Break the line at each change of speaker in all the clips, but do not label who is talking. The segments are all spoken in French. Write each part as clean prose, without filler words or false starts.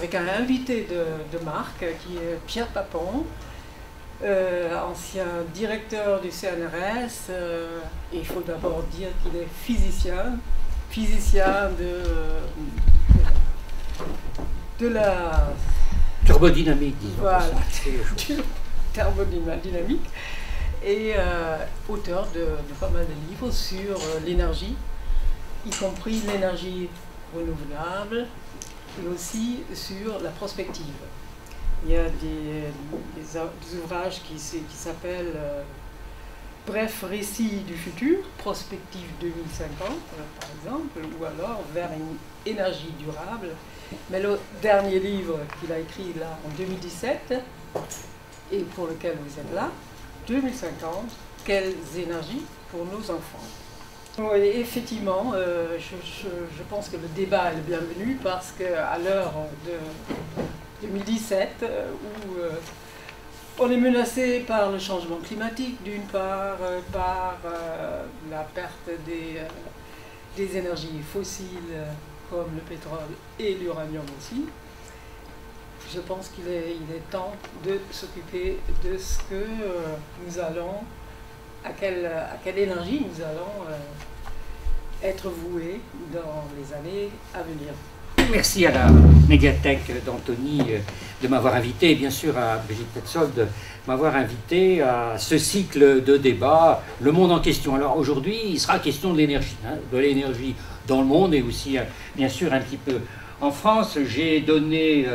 avec un invité de marque qui est Pierre Papon, ancien directeur du CNRS. Et il faut d'abord dire qu'il est physicien de la
thermodynamique, disons.
Voilà, thermodynamique, et auteur de pas mal de livres sur l'énergie, y compris l'énergie renouvelable, et aussi sur la prospective. Il y a des ouvrages qui s'appellent Bref, récit du futur, prospective 2050, par exemple, ou alors vers une énergie durable. Mais le dernier livre qu'il a écrit là en 2017, et pour lequel vous êtes là, 2050, quelles énergies pour nos enfants. Oui, effectivement, je pense que le débat est le bienvenu parce qu'à l'heure de 2017, où on est menacé par le changement climatique, d'une part, par la perte des énergies fossiles comme le pétrole et l'uranium aussi. Je pense qu'il est temps de s'occuper de ce que nous allons, à quelle énergie nous allons être voués dans les années à venir.
Merci à la médiathèque d'Antony de m'avoir invité, et bien sûr à Brigitte Petzold de m'avoir invité à ce cycle de débat, Le Monde en question. Alors aujourd'hui, il sera question de l'énergie dans le monde et aussi bien sûr un petit peu en France. J'ai donné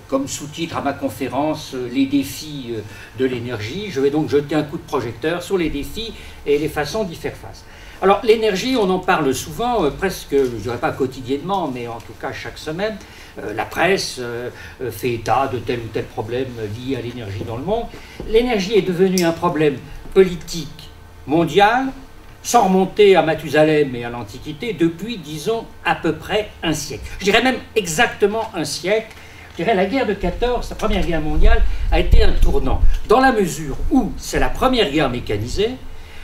comme sous-titre à ma conférence les défis de l'énergie. Je vais donc jeter un coup de projecteur sur les défis et les façons d'y faire face. Alors l'énergie, on en parle souvent, presque, je ne dirais pas quotidiennement, mais en tout cas chaque semaine. La presse fait état de tel ou tel problème lié à l'énergie dans le monde. L'énergie est devenue un problème politique mondial, sans remonter à Mathusalem et à l'Antiquité, depuis, disons, à peu près un siècle. Je dirais même exactement un siècle. Je dirais la guerre de 14, la Première Guerre mondiale, a été un tournant, dans la mesure où c'est la première guerre mécanisée,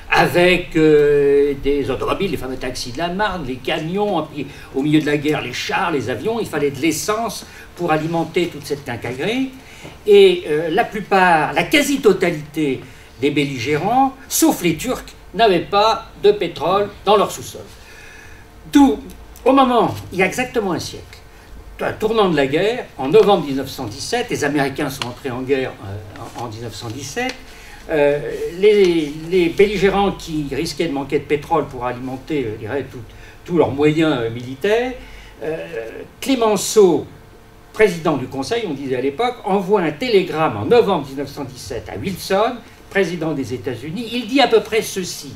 avec des automobiles, les fameux taxis de la Marne, les camions, puis au milieu de la guerre, les chars, les avions, il fallait de l'essence pour alimenter toute cette quincaillerie. Et la quasi-totalité des belligérants, sauf les Turcs, n'avaient pas de pétrole dans leur sous-sol. D'où, au moment, il y a exactement un siècle, un tournant de la guerre, en novembre 1917, les Américains sont entrés en guerre en 1917, les belligérants qui risquaient de manquer de pétrole pour alimenter, je dirais, tous leurs moyens militaires, Clemenceau, président du Conseil, on disait à l'époque, envoie un télégramme en novembre 1917 à Wilson, président des États-Unis. Il dit à peu près ceci: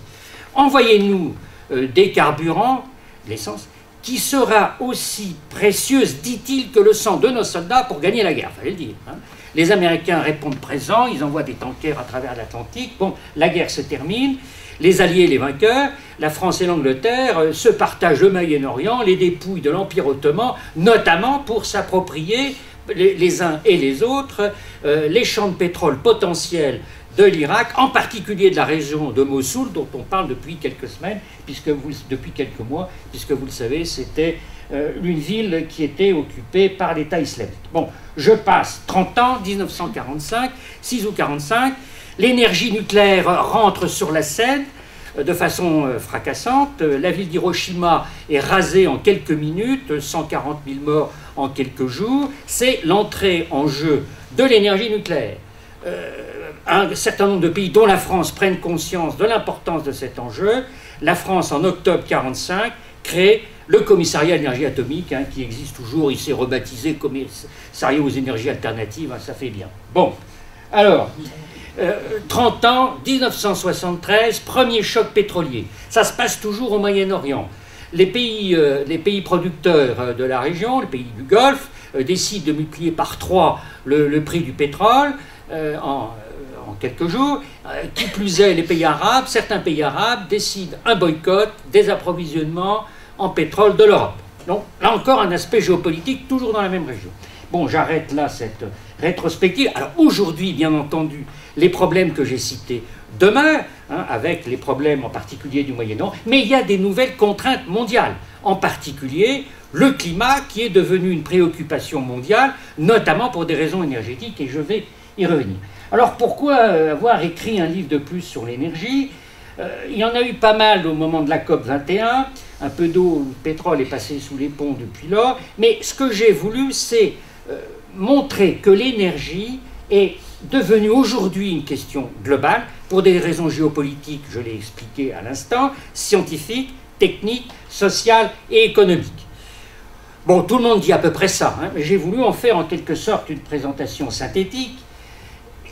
envoyez-nous des carburants, l'essence, qui sera aussi précieuse, dit-il, que le sang de nos soldats pour gagner la guerre. Fallait le dire. Hein. Les Américains répondent présents, ils envoient des tankers à travers l'Atlantique. Bon, la guerre se termine. Les Alliés, les vainqueurs, la France et l'Angleterre se partagent le Moyen-Orient, les dépouilles de l'Empire ottoman, notamment pour s'approprier les uns et les autres les champs de pétrole potentiels de l'Irak, en particulier de la région de Mossoul, dont on parle depuis quelques semaines, depuis quelques mois, puisque vous le savez, c'était une ville qui était occupée par l'État islamique. Bon, je passe 30 ans, 1945, 6 août 45, l'énergie nucléaire rentre sur la scène de façon fracassante. La ville d'Hiroshima est rasée en quelques minutes, 140 000 morts en quelques jours. C'est l'entrée en jeu de l'énergie nucléaire. Un certain nombre de pays, dont la France, prennent conscience de l'importance de cet enjeu. La France, en octobre 1945, crée le commissariat à l'énergie atomique, hein, qui existe toujours. Il s'est rebaptisé commissariat aux énergies alternatives, hein, ça fait bien. Bon, alors, 30 ans, 1973, premier choc pétrolier. Ça se passe toujours au Moyen-Orient. Les pays producteurs de la région, les pays du Golfe, décident de multiplier par 3 le prix du pétrole en quelques jours. Qui plus est, les pays arabes, certains pays arabes décident un boycott des approvisionnements en pétrole de l'Europe. Donc là encore un aspect géopolitique toujours dans la même région. Bon, j'arrête là cette rétrospective. Alors aujourd'hui, bien entendu, les problèmes que j'ai cités demeurent, hein, avec les problèmes en particulier du Moyen-Orient, mais il y a des nouvelles contraintes mondiales. en particulier le climat qui est devenu une préoccupation mondiale, notamment pour des raisons énergétiques, et je vais y revenir. Alors pourquoi avoir écrit un livre de plus sur l'énergie? Il y en a eu pas mal au moment de la COP 21, un peu d'eau, le pétrole est passé sous les ponts depuis lors, mais ce que j'ai voulu, c'est montrer que l'énergie est devenue aujourd'hui une question globale, pour des raisons géopolitiques, je l'ai expliqué à l'instant, scientifiques, techniques, sociales et économiques. Bon, tout le monde dit à peu près ça, hein, mais j'ai voulu en faire en quelque sorte une présentation synthétique.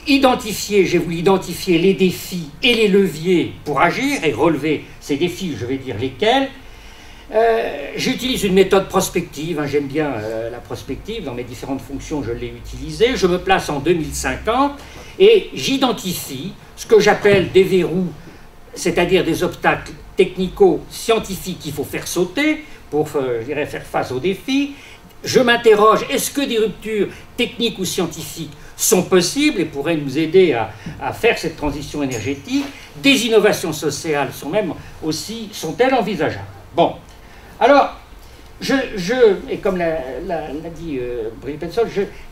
J'ai voulu identifier les défis et les leviers pour agir et relever ces défis, je vais dire lesquels. J'utilise une méthode prospective, hein, j'aime bien la prospective, dans mes différentes fonctions je l'ai utilisée. Je me place en 2050 et j'identifie ce que j'appelle des verrous, c'est-à-dire des obstacles technico-scientifiques qu'il faut faire sauter pour je dirais, faire face aux défis. Je m'interroge, est-ce que des ruptures techniques ou scientifiques sont possibles et pourraient nous aider à faire cette transition énergétique? Des innovations sociales sont-elles envisageables? Bon, alors, et comme l'a dit Brigitte Penson,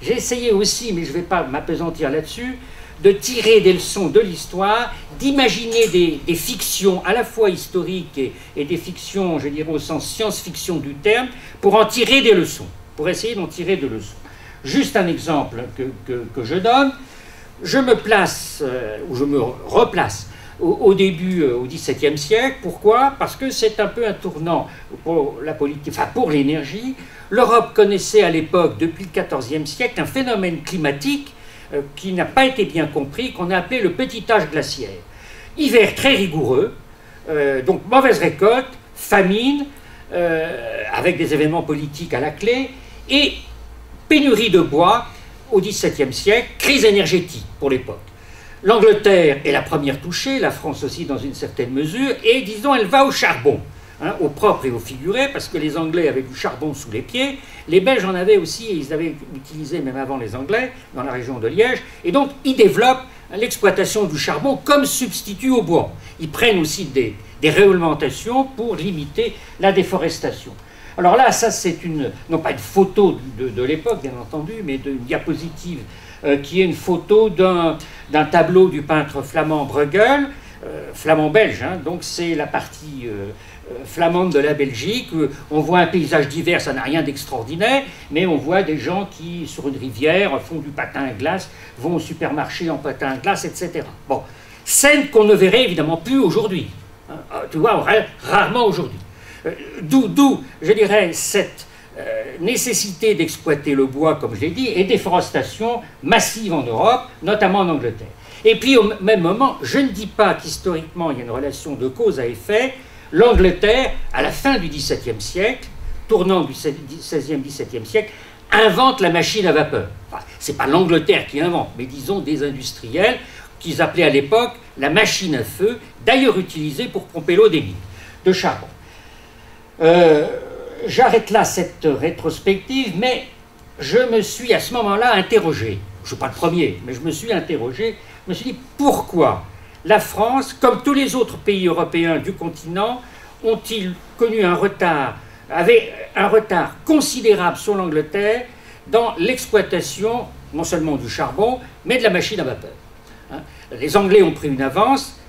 j'ai essayé aussi, mais je ne vais pas m'appesantir là-dessus, de tirer des leçons de l'histoire, d'imaginer des fictions à la fois historiques et des fictions, je dirais au sens science-fiction du terme, pour en tirer des leçons, pour essayer d'en tirer des leçons. Juste un exemple que je donne, je me place, ou je me replace, au début, au XVIIe siècle. Pourquoi? Parce que c'est un peu un tournant pour la politique, enfin pour l'énergie. L'Europe connaissait à l'époque, depuis le XIVe siècle, un phénomène climatique qui n'a pas été bien compris, qu'on a appelé le petit âge glaciaire. Hiver très rigoureux, donc mauvaise récolte, famine, avec des événements politiques à la clé, et pénurie de bois au XVIIe siècle, crise énergétique pour l'époque. L'Angleterre est la première touchée, la France aussi dans une certaine mesure, et disons elle va au charbon, hein, au propre et au figuré, parce que les Anglais avaient du charbon sous les pieds, les Belges en avaient aussi, et ils avaient utilisé même avant les Anglais, dans la région de Liège, et donc ils développent l'exploitation du charbon comme substitut au bois. Ils prennent aussi des réglementations pour limiter la déforestation. Alors là, ça c'est non pas une photo de l'époque, bien entendu, mais d'une diapositive qui est une photo d'un tableau du peintre flamand Bruegel, flamand belge, hein, donc c'est la partie flamande de la Belgique. On voit un paysage divers, ça n'a rien d'extraordinaire, mais on voit des gens qui, sur une rivière, font du patin à glace, vont au supermarché en patin à glace, etc. Bon, scène qu'on ne verrait évidemment plus aujourd'hui. Hein, tu vois, rarement aujourd'hui. D'où, je dirais, cette nécessité d'exploiter le bois, comme je l'ai dit, et déforestation massive en Europe, notamment en Angleterre. Et puis, au même moment, je ne dis pas qu'historiquement, il y a une relation de cause à effet. L'Angleterre, à la fin du XVIIe siècle, tournant du XVIe, XVIIe siècle, invente la machine à vapeur. Enfin, ce n'est pas l'Angleterre qui invente, mais disons des industriels qu'ils appelaient à l'époque la machine à feu, d'ailleurs utilisée pour pomper l'eau des mines de charbon. J'arrête là cette rétrospective, mais je me suis à ce moment-là interrogé. Je ne suis pas le premier, mais je me suis interrogé. Je me suis dit pourquoi la France, comme tous les autres pays européens du continent, ont-ils connu avaient un retard considérable sur l'Angleterre dans l'exploitation non seulement du charbon, mais de la machine à vapeur. Hein, les Anglais ont pris une avance,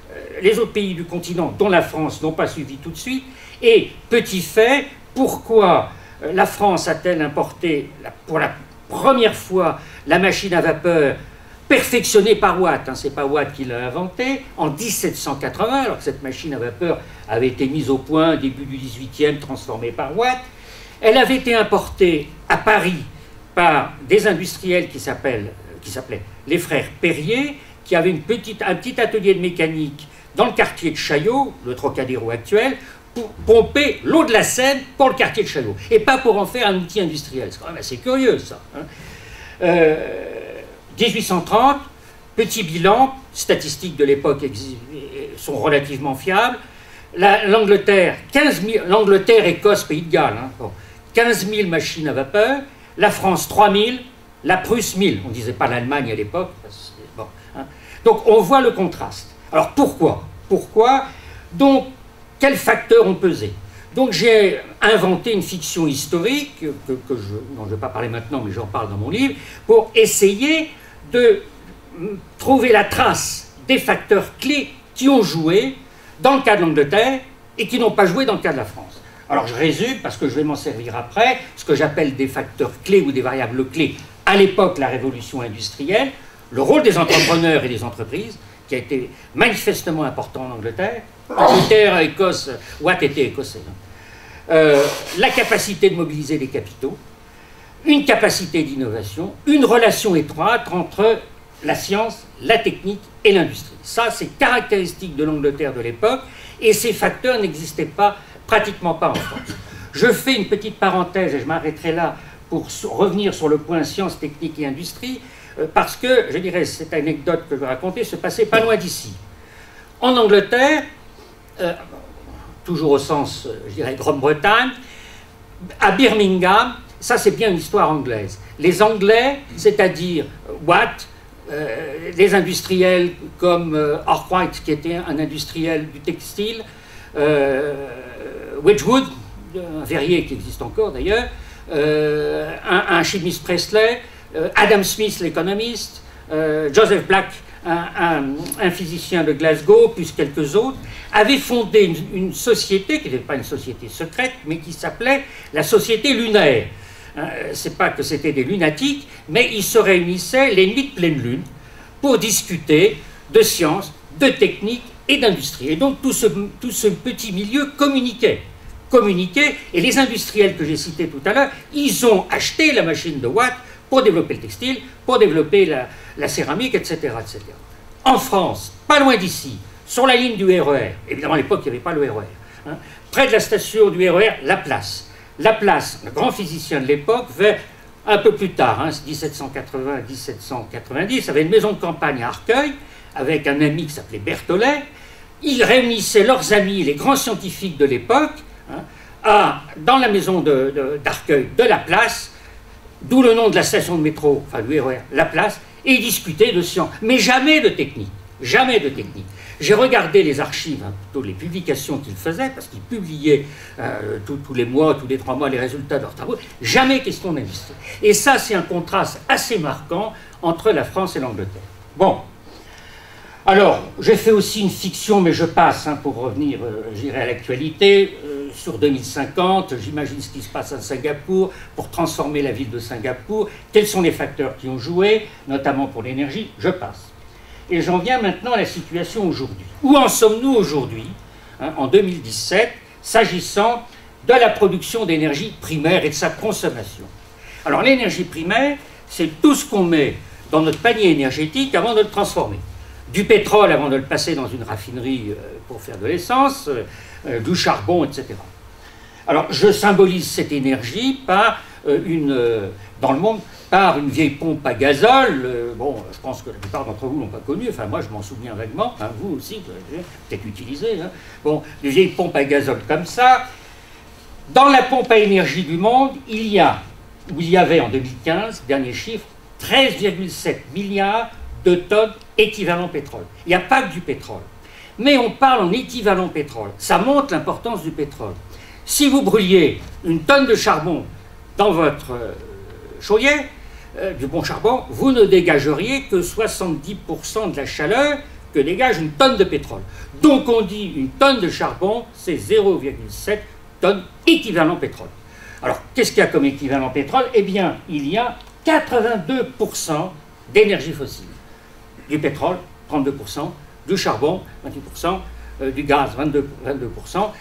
les autres pays du continent, dont la France, n'ont pas suivi tout de suite. Et, petit fait, pourquoi la France a-t-elle importé pour la première fois la machine à vapeur perfectionnée par Watt, hein, c'est pas Watt qui l'a inventée, en 1780, alors que cette machine à vapeur avait été mise au point début du 18e, transformée par Watt. Elle avait été importée à Paris par des industriels qui s'appelaient les frères Perrier, qui avaient un petit atelier de mécanique dans le quartier de Chaillot, le Trocadéro actuel, pour pomper l'eau de la Seine pour le quartier de Chaillot, et pas pour en faire un outil industriel. C'est quand même assez curieux, ça. Hein. 1830, petit bilan, statistiques de l'époque sont relativement fiables. L'Angleterre, l'Angleterre, Écosse, Pays de Galles, hein, bon, 15 000 machines à vapeur, la France 3 000, la Prusse 1000. On ne disait pas l'Allemagne à l'époque. Bon, hein. Donc on voit le contraste. Alors pourquoi? Donc quels facteurs ont pesé? Donc j'ai inventé une fiction historique, dont je ne vais pas parler maintenant, mais j'en parle dans mon livre, pour essayer de trouver la trace des facteurs clés qui ont joué dans le cas de l'Angleterre et qui n'ont pas joué dans le cas de la France. Alors je résume, parce que je vais m'en servir après, ce que j'appelle des facteurs clés ou des variables clés. À l'époque, la révolution industrielle, le rôle des entrepreneurs et des entreprises, qui a été manifestement important en Angleterre. Angleterre, Écosse, Watt était écossais. La capacité de mobiliser des capitaux, une capacité d'innovation, une relation étroite entre la science, la technique et l'industrie. Ça, c'est caractéristique de l'Angleterre de l'époque, et ces facteurs n'existaient pas, pratiquement pas en France. Je fais une petite parenthèse, et je m'arrêterai là pour revenir sur le point science, technique et industrie, parce que, je dirais, cette anecdote que je vais raconter se passait pas loin d'ici. En Angleterre, toujours au sens, je dirais, Grande-Bretagne, à Birmingham, ça c'est bien une histoire anglaise. Les Anglais, c'est-à-dire Watt, des industriels comme Arkwright, qui était un industriel du textile, Wedgwood, un verrier qui existe encore d'ailleurs, un chimiste Presley, Adam Smith, l'économiste, Joseph Black, un physicien de Glasgow, plus quelques autres, avaient fondé une société qui n'était pas une société secrète, mais qui s'appelait la Société lunaire. C'est pas que c'était des lunatiques, mais ils se réunissaient les nuits de pleine lune pour discuter de sciences, de techniques et d'industrie. Et donc tout ce petit milieu communiquait, et les industriels que j'ai cités tout à l'heure, ils ont acheté la machine de Watt pour développer le textile, pour développer la céramique, etc., etc. En France, pas loin d'ici, sur la ligne du RER, évidemment à l'époque il n'y avait pas le RER, près de la station du RER, Laplace, le grand physicien de l'époque, vers un peu plus tard, 1780-1790, avait une maison de campagne à Arcueil, avec un ami qui s'appelait Berthollet. Ils réunissaient leurs amis, les grands scientifiques de l'époque, dans la maison d'Arcueil de Laplace, d'où le nom de la station de métro, enfin du RER, Laplace, et ils discutaient de science, mais jamais de technique, jamais de technique. J'ai regardé les archives, plutôt les publications qu'ils faisaient, parce qu'ils publiaient tous les mois, tous les 3 mois, les résultats de leurs travaux, jamais question d'industrie. Et ça, c'est un contraste assez marquant entre la France et l'Angleterre. Bon. Alors, j'ai fait aussi une fiction, mais je passe, pour revenir, j'irai à l'actualité, sur 2050, j'imagine ce qui se passe à Singapour, pour transformer la ville de Singapour, quels sont les facteurs qui ont joué, notamment pour l'énergie, je passe. Et j'en viens maintenant à la situation aujourd'hui. Où en sommes-nous aujourd'hui, en 2017, s'agissant de la production d'énergie primaire et de sa consommation? Alors l'énergie primaire, c'est tout ce qu'on met dans notre panier énergétique avant de le transformer. Du pétrole avant de le passer dans une raffinerie pour faire de l'essence, du charbon, etc. Alors je symbolise cette énergie par dans le monde, par une vieille pompe à gazole. Bon, je pense que la plupart d'entre vous ne l'ont pas connue, enfin moi je m'en souviens vaguement, vous aussi, vous avez peut-être utilisé. Bon, une vieille pompe à gazole comme ça. Dans la pompe à énergie du monde, il y avait en 2015, dernier chiffre, 13,7 milliards de tonnes équivalent pétrole. Il n'y a pas que du pétrole. Mais on parle en équivalent pétrole. Ça montre l'importance du pétrole. Si vous brûliez une tonne de charbon dans votre chaudière, du bon charbon, vous ne dégageriez que 70% de la chaleur que dégage une tonne de pétrole. Donc on dit une tonne de charbon, c'est 0,7 tonnes équivalent pétrole. Alors, qu'est-ce qu'il y a comme équivalent pétrole? Eh bien, il y a 82% d'énergie fossile. Du pétrole, 32%, du charbon, 28%, du gaz, 22%,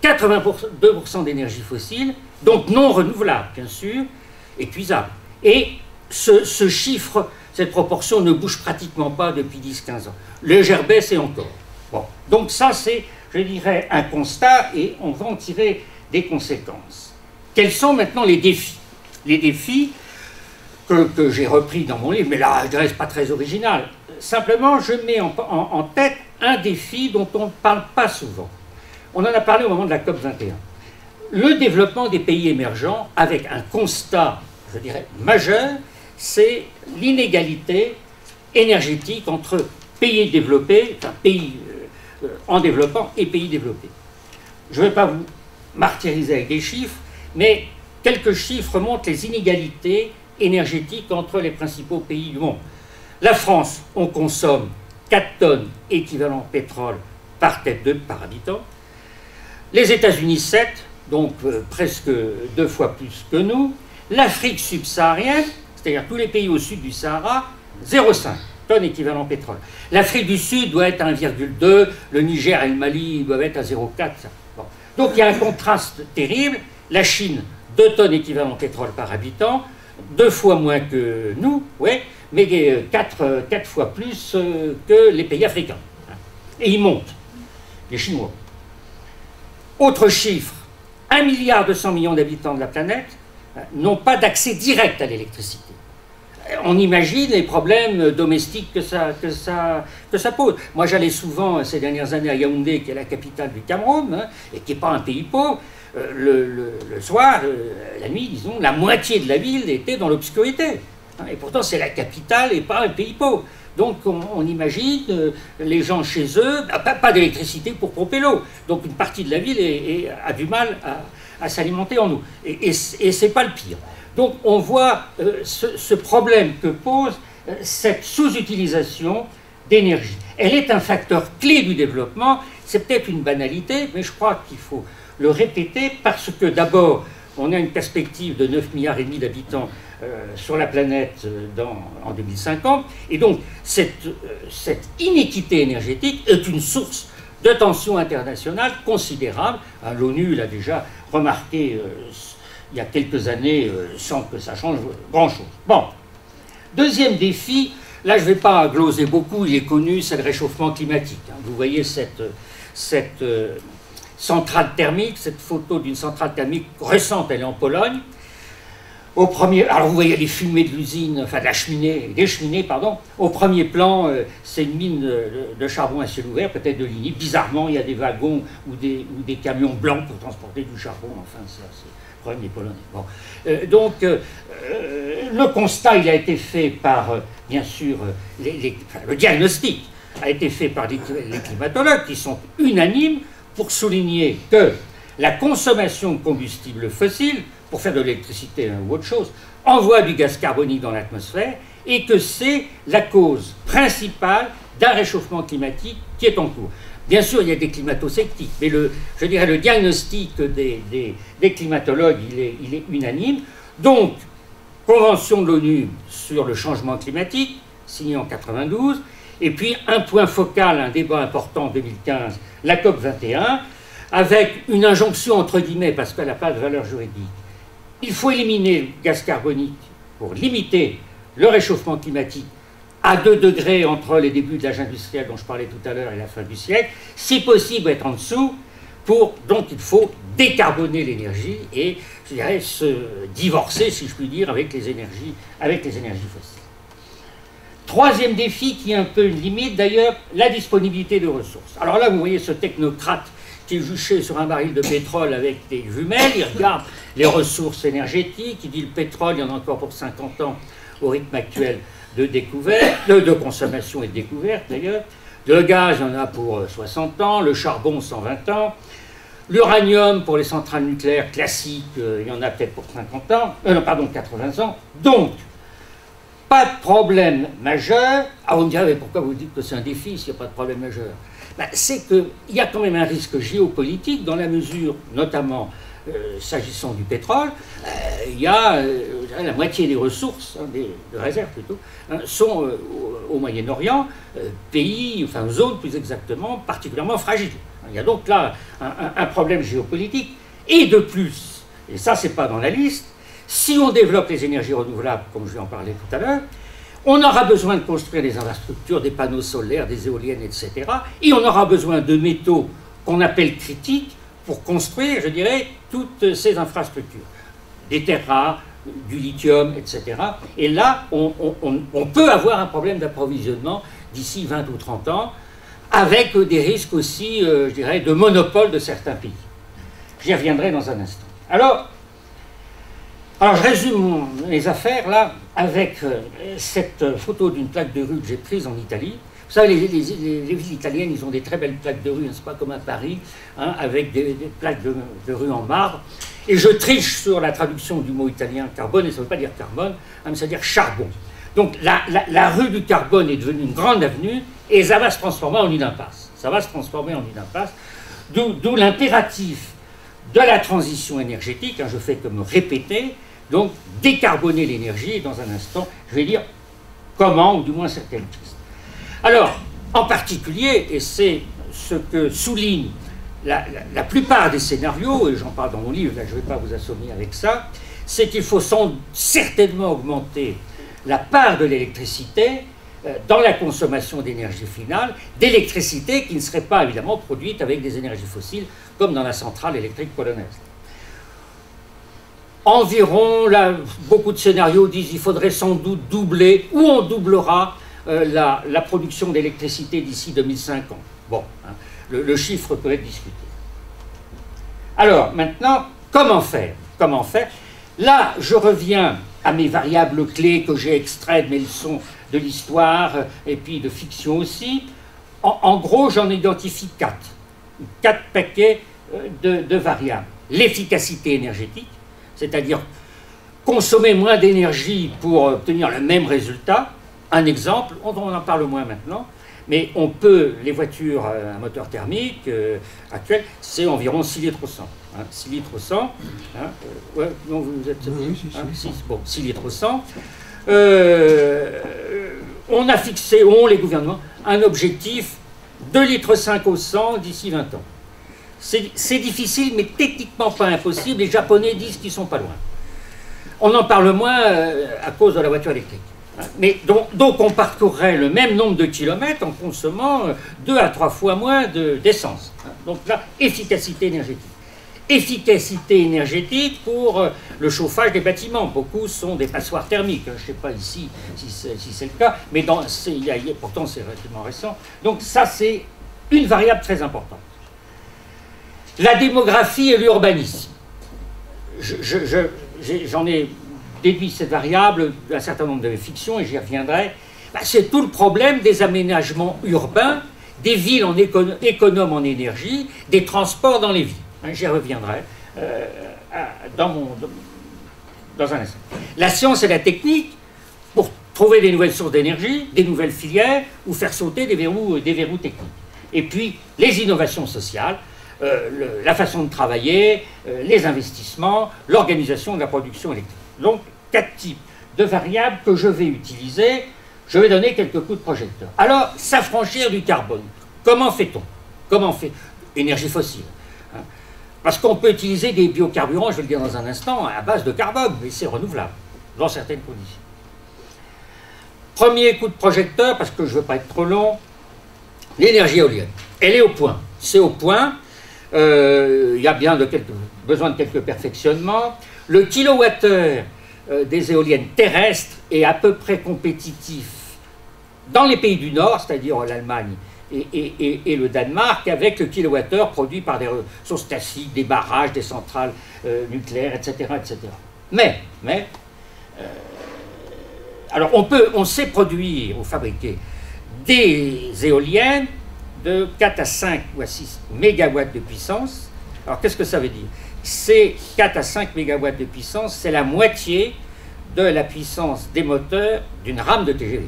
82% d'énergie fossile, donc non renouvelable, bien sûr, épuisable. Et ce chiffre, cette proportion ne bouge pratiquement pas depuis 10-15 ans. Légère baisse et encore. Bon. Donc ça, c'est, je dirais, un constat et on va en tirer des conséquences. Quels sont maintenant les défis? Les défis que j'ai repris dans mon livre, mais là, je dirais, ce n'est pas très original. Simplement, je mets en tête un défi dont on ne parle pas souvent. On en a parlé au moment de la COP 21. Le développement des pays émergents, avec un constat, je dirais, majeur, c'est l'inégalité énergétique entre pays développés, enfin pays en développement et pays développés. Je ne vais pas vous martyriser avec des chiffres, mais quelques chiffres montrent les inégalités énergétiques entre les principaux pays du monde. La France, on consomme 4 tonnes équivalent pétrole par tête par habitant. Les États-Unis 7, donc presque 2 fois plus que nous. L'Afrique subsaharienne, c'est-à-dire tous les pays au sud du Sahara, 0,5 tonnes équivalent pétrole. L'Afrique du Sud doit être à 1,2, le Niger et le Mali doivent être à 0,4. Bon. Donc il y a un contraste terrible. La Chine, 2 tonnes équivalent pétrole par habitant, 2 fois moins que nous, ouais, mais 4 fois plus que les pays africains. Et ils montent, les Chinois. Autre chiffre, 1,2 milliard d'habitants de la planète n'ont pas d'accès direct à l'électricité. On imagine les problèmes domestiques que ça pose. Moi, j'allais souvent ces dernières années à Yaoundé, qui est la capitale du Cameroun, hein, et qui n'est pas un pays pauvre. Le soir, la nuit, disons, la moitié de la ville était dans l'obscurité. Hein, et pourtant, c'est la capitale et pas un pays pauvre. Donc, on imagine les gens chez eux, pas d'électricité pour pomper l'eau. Donc, une partie de la ville a du mal à s'alimenter en eau. Et ce n'est pas le pire. Donc, on voit ce problème que pose cette sous-utilisation d'énergie. Elle est un facteur clé du développement. C'est peut-être une banalité, mais je crois qu'il faut le répéter parce que d'abord, on a une perspective de 9,5 milliards d'habitants sur la planète en 2050, et donc cette inéquité énergétique est une source de tensions internationales considérables. L'ONU l'a déjà remarqué il y a quelques années sans que ça change grand-chose. Bon, deuxième défi, là je ne vais pas gloser beaucoup, il est connu, c'est le réchauffement climatique. Vous voyez cette centrale thermique, cette photo d'une centrale thermique récente, elle est en Pologne. Alors vous voyez les fumées de l'usine, enfin de la cheminée, des cheminées, pardon. Au premier plan, c'est une mine de charbon à ciel ouvert, peut-être de lignite. Bizarrement, il y a des wagons ou des camions blancs pour transporter du charbon. Enfin, c'est le problème des Polonais. Bon. Donc, le constat, il a été fait par, bien sûr, le diagnostic a été fait par les climatologues qui sont unanimes pour souligner que la consommation de combustibles fossiles, pour faire de l'électricité ou autre chose, envoie du gaz carbonique dans l'atmosphère et que c'est la cause principale d'un réchauffement climatique qui est en cours. Bien sûr, il y a des climato-sceptiques, mais je dirais le diagnostic des climatologues, il est unanime. Donc, Convention de l'ONU sur le changement climatique, signée en 92, et puis un point focal, un débat important en 2015, la COP 21, avec une injonction entre guillemets, parce qu'elle n'a pas de valeur juridique. Il faut éliminer le gaz carbonique pour limiter le réchauffement climatique à 2 degrés entre les débuts de l'âge industriel dont je parlais tout à l'heure et la fin du siècle, si possible être en dessous, donc il faut décarboner l'énergie et, je dirais, se divorcer, si je puis dire, avec les énergies fossiles. Troisième défi qui est un peu une limite d'ailleurs, la disponibilité de ressources. Alors là, vous voyez ce technocrate qui est juché sur un baril de pétrole avec des jumelles, il regarde les ressources énergétiques, il dit le pétrole, il y en a encore pour 50 ans au rythme actuel de consommation et de découverte d'ailleurs, le gaz, il y en a pour 60 ans, le charbon 120 ans, l'uranium pour les centrales nucléaires classiques, il y en a peut-être pour 50 ans, 80 ans, donc pas de problème majeur. Ah, vous me direz, mais pourquoi vous dites que c'est un défi s'il n'y a pas de problème majeur? C'est qu'il y a quand même un risque géopolitique dans la mesure, notamment s'agissant du pétrole, il y a la moitié des ressources, de réserves plutôt, sont au Moyen-Orient, zones plus exactement, particulièrement fragiles. Il y a donc là un problème géopolitique. Et de plus, et ça c'est pas dans la liste, si on développe les énergies renouvelables, comme je vais en parler tout à l'heure, on aura besoin de construire des infrastructures, des panneaux solaires, des éoliennes, etc. Et on aura besoin de métaux qu'on appelle critiques pour construire, je dirais, toutes ces infrastructures. Des terres rares, du lithium, etc. Et là, on peut avoir un problème d'approvisionnement d'ici 20 ou 30 ans, avec des risques aussi, je dirais, de monopole de certains pays. J'y reviendrai dans un instant. Alors je résume les affaires là avec cette photo d'une plaque de rue que j'ai prise en Italie. Vous savez, les villes italiennes, ils ont des très belles plaques de rue, hein, c'est pas comme à Paris, hein, avec des plaques de rue en marbre. Et je triche sur la traduction du mot italien carbone, et ça ne veut pas dire carbone, hein, mais ça veut dire charbon. Donc la rue du Carbone est devenue une grande avenue, et ça va se transformer en une impasse. Ça va se transformer en une impasse, d'où l'impératif de la transition énergétique, hein, je fais que me répéter, donc décarboner l'énergie, et dans un instant, je vais dire comment, ou du moins certaines pistes. Alors, en particulier, et c'est ce que souligne la plupart des scénarios, et j'en parle dans mon livre, là je ne vais pas vous assommer avec ça, c'est qu'il faut certainement augmenter la part de l'électricité dans la consommation d'énergie finale, d'électricité qui ne serait pas évidemment produite avec des énergies fossiles, comme dans la centrale électrique polonaise. Environ, là, beaucoup de scénarios disent qu'il faudrait sans doute doubler, ou on doublera la production d'électricité d'ici 2050. Bon, hein, le chiffre peut être discuté. Alors, maintenant, comment faire? Comment faire? Là, je reviens à mes variables clés que j'ai extraites de mes leçons de l'histoire et puis de fiction aussi. En gros, j'en identifie 4 paquets de variables. L'efficacité énergétique, c'est-à-dire consommer moins d'énergie pour obtenir le même résultat. Un exemple, on en parle moins maintenant, mais on peut, les voitures à moteur thermique actuelles, c'est environ 6 litres au 100. Hein, 6 litres au 100. Hein, ouais, non, vous êtes...
Oui,
hein, 6 litres au 100. On a fixé, les gouvernements, un objectif 2,5 litres au 100 d'ici 20 ans. C'est difficile, mais techniquement pas impossible. Les Japonais disent qu'ils ne sont pas loin. On en parle moins à cause de la voiture électrique. Mais donc on parcourrait le même nombre de kilomètres en consommant 2 à 3 fois moins d'essence. Donc là, efficacité énergétique. Efficacité énergétique pour le chauffage des bâtiments. Beaucoup sont des passoires thermiques. Je ne sais pas ici si c'est le cas, mais pourtant c'est relativement récent. Donc ça, c'est une variable très importante. La démographie et l'urbanisme. J'en ai déduit cette variable d'un certain nombre de mes fictions, et j'y reviendrai. C'est tout le problème des aménagements urbains, des villes économes en énergie, des transports dans les villes. J'y reviendrai dans un instant. La science et la technique, pour trouver des nouvelles sources d'énergie, des nouvelles filières, ou faire sauter des verrous techniques. Et puis, les innovations sociales, la façon de travailler, les investissements, l'organisation de la production électrique. Donc, 4 types de variables que je vais utiliser. Je vais donner quelques coups de projecteur. Alors, s'affranchir du carbone. Comment fait-on? Comment fait énergie fossile? Hein, parce qu'on peut utiliser des biocarburants, je vais le dire dans un instant, à base de carbone, mais c'est renouvelable, dans certaines conditions. Premier coup de projecteur, parce que je ne veux pas être trop long, l'énergie éolienne. Elle est au point. C'est au point. Il y a bien besoin de quelques perfectionnements. Le kilowattheure des éoliennes terrestres est à peu près compétitif dans les pays du Nord, c'est-à-dire l'Allemagne et le Danemark, avec le kilowattheure produit par des ressources classiques, des barrages, des centrales nucléaires, etc., etc. Mais alors on sait produire ou fabriquer des éoliennes de 4 à 5 ou à 6 mégawatts de puissance. Alors qu'est-ce que ça veut dire? C'est 4 à 5 mégawatts de puissance, c'est la moitié de la puissance des moteurs d'une rame de TGV.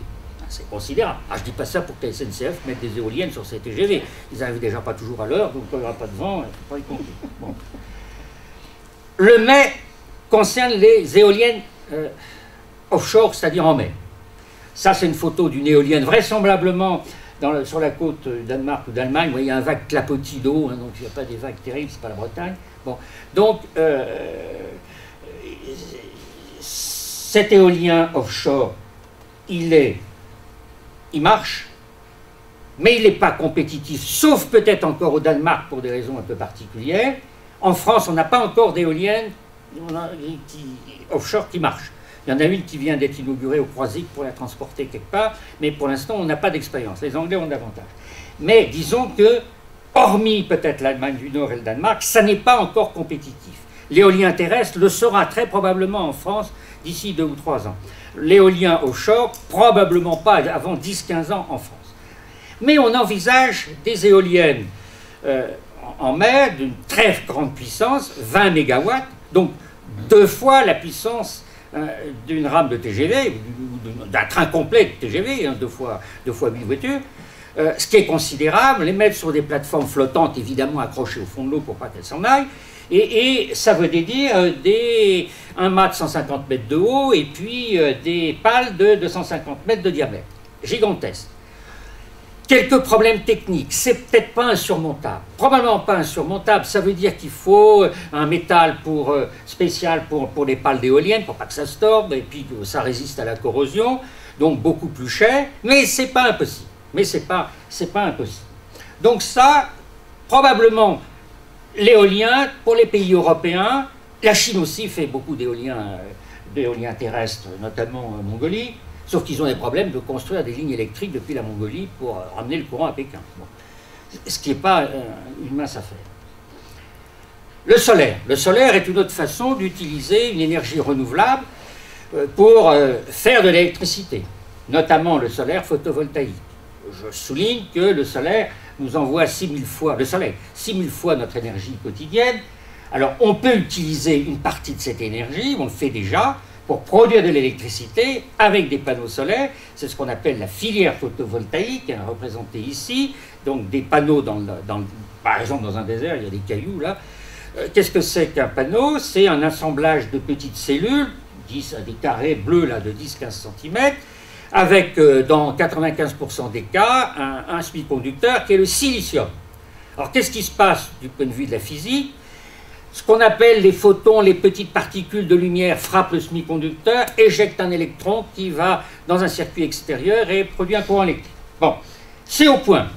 C'est considérable. Je ne dis pas ça pour que la SNCF mette des éoliennes sur ces TGV. Ils n'arrivent déjà pas toujours à l'heure, donc il n'y aura pas de vent, il ne faut pas y compter. Bon. Le mais concerne les éoliennes offshore, c'est-à-dire en mer. Ça, c'est une photo d'une éolienne vraisemblablement sur la côte du Danemark ou d'Allemagne. Vous voyez un vague clapotis d'eau, hein, donc il n'y a pas des vagues terribles, c'est pas la Bretagne. Bon. Donc, cet éolien offshore, il marche, mais il n'est pas compétitif, sauf peut-être encore au Danemark pour des raisons un peu particulières. En France, on n'a pas encore d'éolienne offshore qui marche. Il y en a une qui vient d'être inaugurée au Croisic pour la transporter quelque part, mais pour l'instant, on n'a pas d'expérience. Les Anglais ont davantage. Mais disons que, hormis peut-être l'Allemagne du Nord et le Danemark, ça n'est pas encore compétitif. L'éolien terrestre le sera très probablement en France d'ici 2 ou 3 ans. L'éolien offshore, probablement pas avant 10-15 ans en France. Mais on envisage des éoliennes en mer d'une très grande puissance, 20 MW, donc 2 fois la puissance d'une rame de TGV, ou d'un train complet de TGV, hein, 2 fois 8 voitures, ce qui est considérable, les mettre sur des plateformes flottantes, évidemment accrochées au fond de l'eau pour pas qu'elles s'en aillent, et ça veut dire un mât de 150 mètres de haut, et puis des pales de 250 mètres de diamètre, gigantesques. Quelques problèmes techniques, c'est peut-être pas insurmontable, probablement pas insurmontable, ça veut dire qu'il faut un métal spécial pour les pales d'éoliennes, pour pas que ça se torde, et puis que ça résiste à la corrosion, donc beaucoup plus cher, mais c'est pas impossible, c'est pas impossible. Donc ça, probablement, l'éolien, pour les pays européens, la Chine aussi fait beaucoup d'éoliens terrestres, notamment en Mongolie, sauf qu'ils ont des problèmes de construire des lignes électriques depuis la Mongolie pour ramener le courant à Pékin. Bon. Ce qui n'est pas une mince affaire. Le solaire. Le solaire est une autre façon d'utiliser une énergie renouvelable pour faire de l'électricité, notamment le solaire photovoltaïque. Je souligne que le solaire nous envoie 6000 fois, 6000 fois notre énergie quotidienne. Alors on peut utiliser une partie de cette énergie, on le fait déjà, pour produire de l'électricité avec des panneaux solaires. C'est ce qu'on appelle la filière photovoltaïque, hein, représentée ici. Donc des panneaux, par exemple dans un désert, il y a des cailloux là. Qu'est-ce que c'est qu'un panneau? C'est un assemblage de petites cellules, des carrés bleus là, de 10-15 cm, avec dans 95% des cas un semi-conducteur qui est le silicium. Alors qu'est-ce qui se passe du point de vue de la physique? Ce qu'on appelle les photons, les petites particules de lumière, frappent le semi-conducteur, éjectent un électron qui va dans un circuit extérieur et produit un courant électrique. Bon, c'est au point.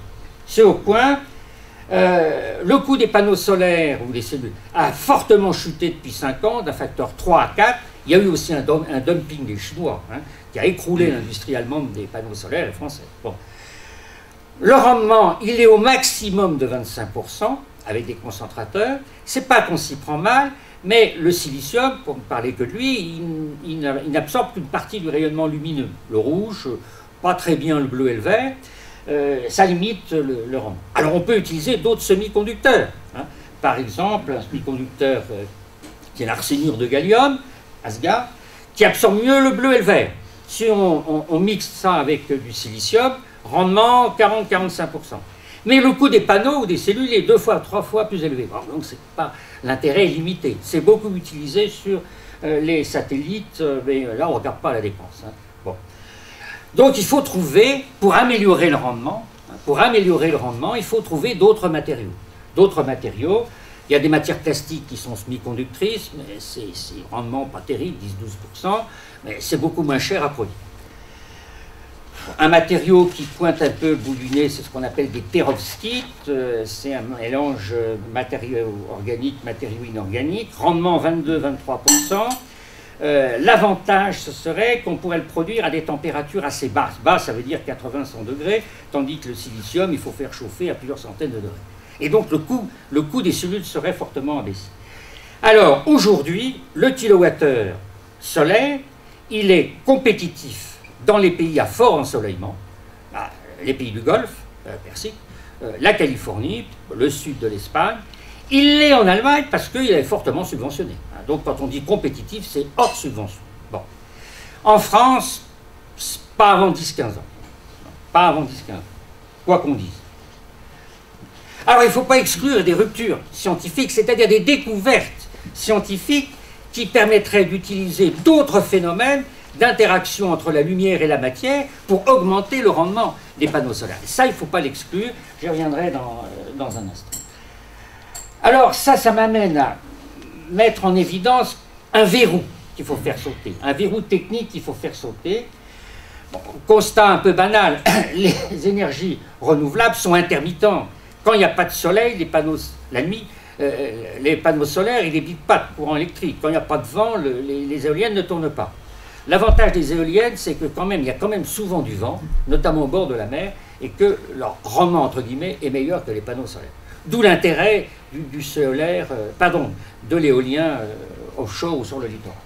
Le coût des panneaux solaires ou des cellules a fortement chuté depuis 5 ans, d'un facteur 3 à 4. Il y a eu aussi un dumping des Chinois, hein, qui a écroulé l'industrie allemande des panneaux solaires et français. Bon. Le rendement, il est au maximum de 25%, avec des concentrateurs. C'est pas qu'on s'y prend mal, mais le silicium, pour ne parler que de lui, il n'absorbe qu'une partie du rayonnement lumineux. Le rouge, pas très bien le bleu et le vert, ça limite le rendement. Alors on peut utiliser d'autres semi-conducteurs. Hein. Par exemple, un semi-conducteur qui est l'arsénure de gallium, ASGA, qui absorbe mieux le bleu et le vert. Si on mixe ça avec du silicium, rendement 40-45%. Mais le coût des panneaux ou des cellules est 2 fois, 3 fois plus élevé. Alors, donc l'intérêt est limité. C'est beaucoup utilisé sur les satellites, mais là on ne regarde pas la dépense. Hein. Bon. Donc il faut trouver, pour améliorer le rendement, il faut trouver d'autres matériaux. Il y a des matières plastiques qui sont semi-conductrices, mais c'est rendement pas terrible, 10-12%, mais c'est beaucoup moins cher à produire. Un matériau qui pointe un peu le bout du nez, c'est ce qu'on appelle des perovskites. C'est un mélange matériaux organiques, matériaux inorganiques. Rendement 22-23%. L'avantage, ce serait qu'on pourrait le produire à des températures assez basses. Basse, ça veut dire 80-100 degrés, tandis que le silicium, il faut faire chauffer à plusieurs centaines de degrés. Et donc le coût des cellules serait fortement abaissé. Alors, aujourd'hui, le kilowattheure solaire, il est compétitif dans les pays à fort ensoleillement, les pays du Golfe Persique, la Californie, le sud de l'Espagne. Il l'est en Allemagne parce qu'il est fortement subventionné. Donc quand on dit compétitif, c'est hors subvention. Bon. En France, pas avant 10-15 ans. Pas avant 10-15 ans. Quoi qu'on dise. Alors il ne faut pas exclure des ruptures scientifiques, c'est-à-dire des découvertes scientifiques qui permettraient d'utiliser d'autres phénomènes d'interaction entre la lumière et la matière pour augmenter le rendement des panneaux solaires. Ça, il ne faut pas l'exclure, j'y reviendrai dans un instant. Alors ça m'amène à mettre en évidence un verrou qu'il faut faire sauter, un verrou technique qu'il faut faire sauter. Bon, constat un peu banal, les énergies renouvelables sont intermittentes. Quand il n'y a pas de soleil, la nuit, les panneaux solaires, ils n'émettent pas de courant électrique. Quand il n'y a pas de vent, les éoliennes ne tournent pas. L'avantage des éoliennes, c'est que il y a quand même souvent du vent, notamment au bord de la mer, et que leur rendement, entre guillemets, est meilleur que les panneaux solaires. D'où l'intérêt de l'éolien offshore ou sur le littoral.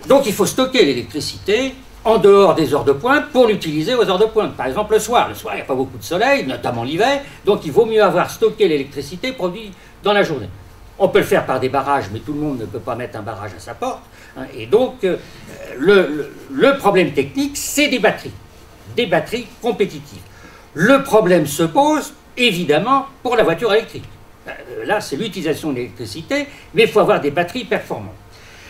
Donc il faut stocker l'électricité en dehors des heures de pointe pour l'utiliser aux heures de pointe. Par exemple, le soir. Le soir, il n'y a pas beaucoup de soleil, notamment l'hiver, donc il vaut mieux avoir stocké l'électricité produite dans la journée. On peut le faire par des barrages, mais tout le monde ne peut pas mettre un barrage à sa porte. Hein, et donc, le problème technique, c'est des batteries compétitives. Le problème se pose, évidemment, pour la voiture électrique. Là, c'est l'utilisation de l'électricité, mais il faut avoir des batteries performantes.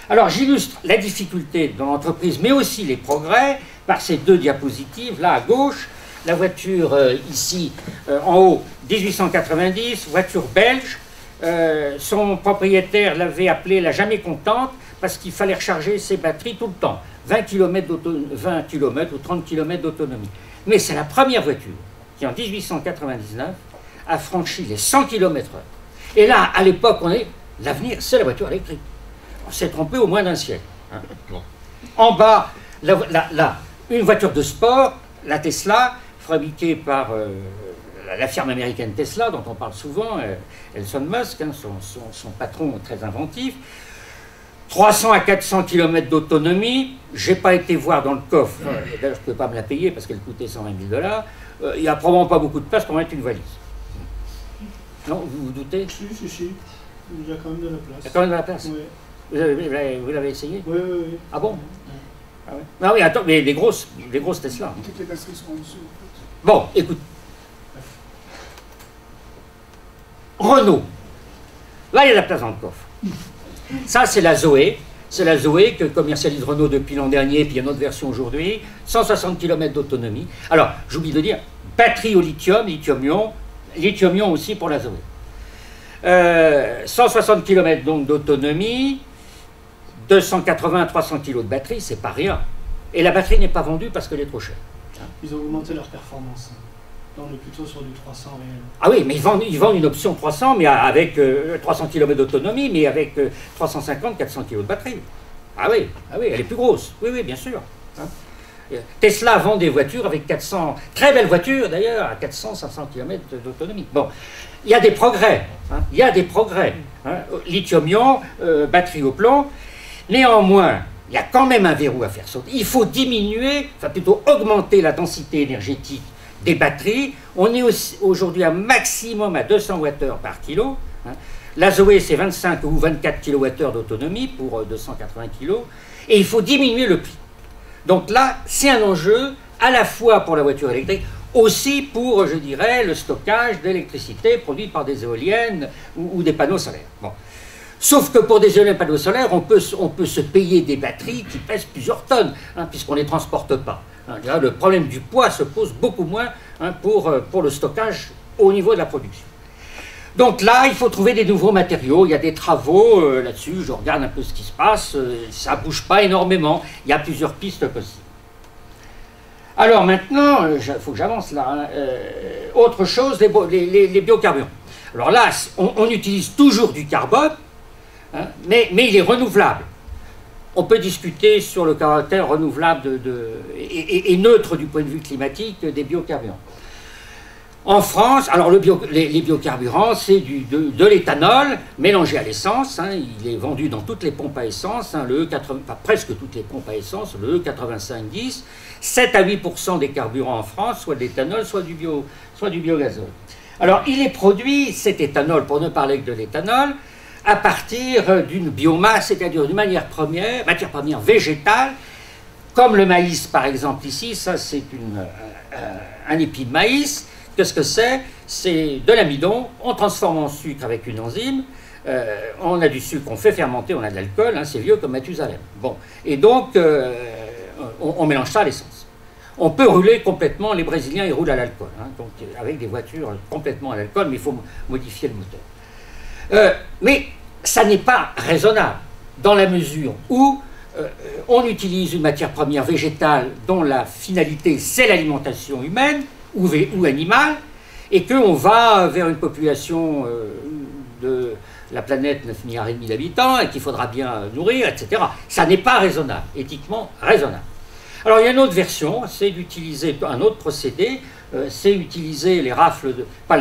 Alors, j'illustre la difficulté dans l'entreprise, mais aussi les progrès, par ces deux diapositives, là à gauche, la voiture ici en haut, 1890, voiture belge. Son propriétaire l'avait appelée la jamais contente, parce qu'il fallait recharger ses batteries tout le temps, 20 km ou 30 km d'autonomie. Mais c'est la première voiture qui, en 1899, a franchi les 100 km/h. Et là, à l'époque, l'avenir, c'est la voiture électrique. On s'est trompé au moins d'un siècle. Hein. En bas, une voiture de sport, la Tesla, fabriquée par la firme américaine Tesla, dont on parle souvent, Elon Musk, hein, son patron très inventif. 300 à 400 km d'autonomie. Je n'ai pas été voir dans le coffre, d'ailleurs je ne pouvais pas me la payer parce qu'elle coûtait 120 000 $. Il n'y a probablement pas beaucoup de place pour mettre une valise. Non, vous vous doutez?
Si. Il y a quand même de la place.
Il y a quand même de la place?
Oui.
Vous l'avez essayé?
Oui.
Ah bon? Ah, ouais. Ah oui, attends, mais les grosses Tesla. Hein.
Toutes les batteries sont en dessous.
Bon, écoute. Renault. Là, il y a de la place dans le coffre. Ça, c'est la Zoé. C'est la Zoé que commercialise Renault depuis l'an dernier, puis il y a une autre version aujourd'hui. 160 km d'autonomie. Alors, j'oublie de dire, batterie au lithium-ion aussi pour la Zoé. 160 km donc d'autonomie, 280 à 300 kg de batterie, c'est pas rien. Et la batterie n'est pas vendue parce qu'elle est trop chère.
Ils ont augmenté leur performance. Là, on est plutôt sur du 300 réel.
Ah oui, mais ils vendent une option 300, mais avec 300 km d'autonomie, mais avec 350-400 kg de batterie. Ah oui, elle est plus grosse. Oui, bien sûr. Hein. Tesla vend des voitures avec 400, très belles voitures d'ailleurs, à 400-500 km d'autonomie. Bon, il y a des progrès. Hein, lithium-ion, batterie au plomb. Néanmoins, il y a quand même un verrou à faire sauter. Il faut diminuer, enfin plutôt augmenter la densité énergétique des batteries. On est aujourd'hui un maximum à 200 Wh par kilo. Hein. La Zoé, c'est 25 ou 24 kWh d'autonomie pour 280 kg. Et il faut diminuer le prix. Donc là, c'est un enjeu à la fois pour la voiture électrique, aussi pour, je dirais, le stockage d'électricité produite par des éoliennes ou des panneaux solaires. Bon. Sauf que pour des éoliennes et panneaux solaires, on peut se payer des batteries qui pèsent plusieurs tonnes, hein, puisqu'on ne les transporte pas. Hein, là, le problème du poids se pose beaucoup moins hein, pour le stockage au niveau de la production. Donc là, il faut trouver des nouveaux matériaux. Il y a des travaux là-dessus. Je regarde un peu ce qui se passe. Ça ne bouge pas énormément. Il y a plusieurs pistes possibles. Alors maintenant, il faut que j'avance là. Hein, autre chose, les biocarburants. Alors là, on utilise toujours du carbone, hein, mais il est renouvelable. On peut discuter sur le caractère renouvelable et neutre du point de vue climatique des biocarburants. En France, alors les biocarburants, c'est de l'éthanol mélangé à l'essence. Hein, il est vendu dans toutes les pompes à essence, hein, presque toutes les pompes à essence, le E8510. 7 à 8% des carburants en France, soit de l'éthanol, soit du biogazole. Alors, il est produit, cet éthanol, pour ne parler que de l'éthanol, à partir d'une biomasse, c'est-à-dire d'une matière première végétale, comme le maïs, par exemple, ici. Ça, c'est un épi de maïs. Qu'est-ce que c'est? C'est de l'amidon, on transforme en sucre avec une enzyme, on a du sucre, on fait fermenter, on a de l'alcool, hein, c'est vieux comme Mathusalem. Bon, et donc, on mélange ça à l'essence. On peut rouler complètement, les Brésiliens, ils roulent à l'alcool, hein, donc avec des voitures complètement à l'alcool, mais il faut modifier le moteur. Mais ça n'est pas raisonnable, dans la mesure où on utilise une matière première végétale dont la finalité, c'est l'alimentation humaine, ou animal, et qu'on va vers une population de la planète 9,5 milliards d'habitants, et qu'il faudra bien nourrir, etc. Ça n'est pas raisonnable, éthiquement raisonnable. Alors il y a une autre version, c'est d'utiliser un autre procédé, c'est utiliser les rafles, pas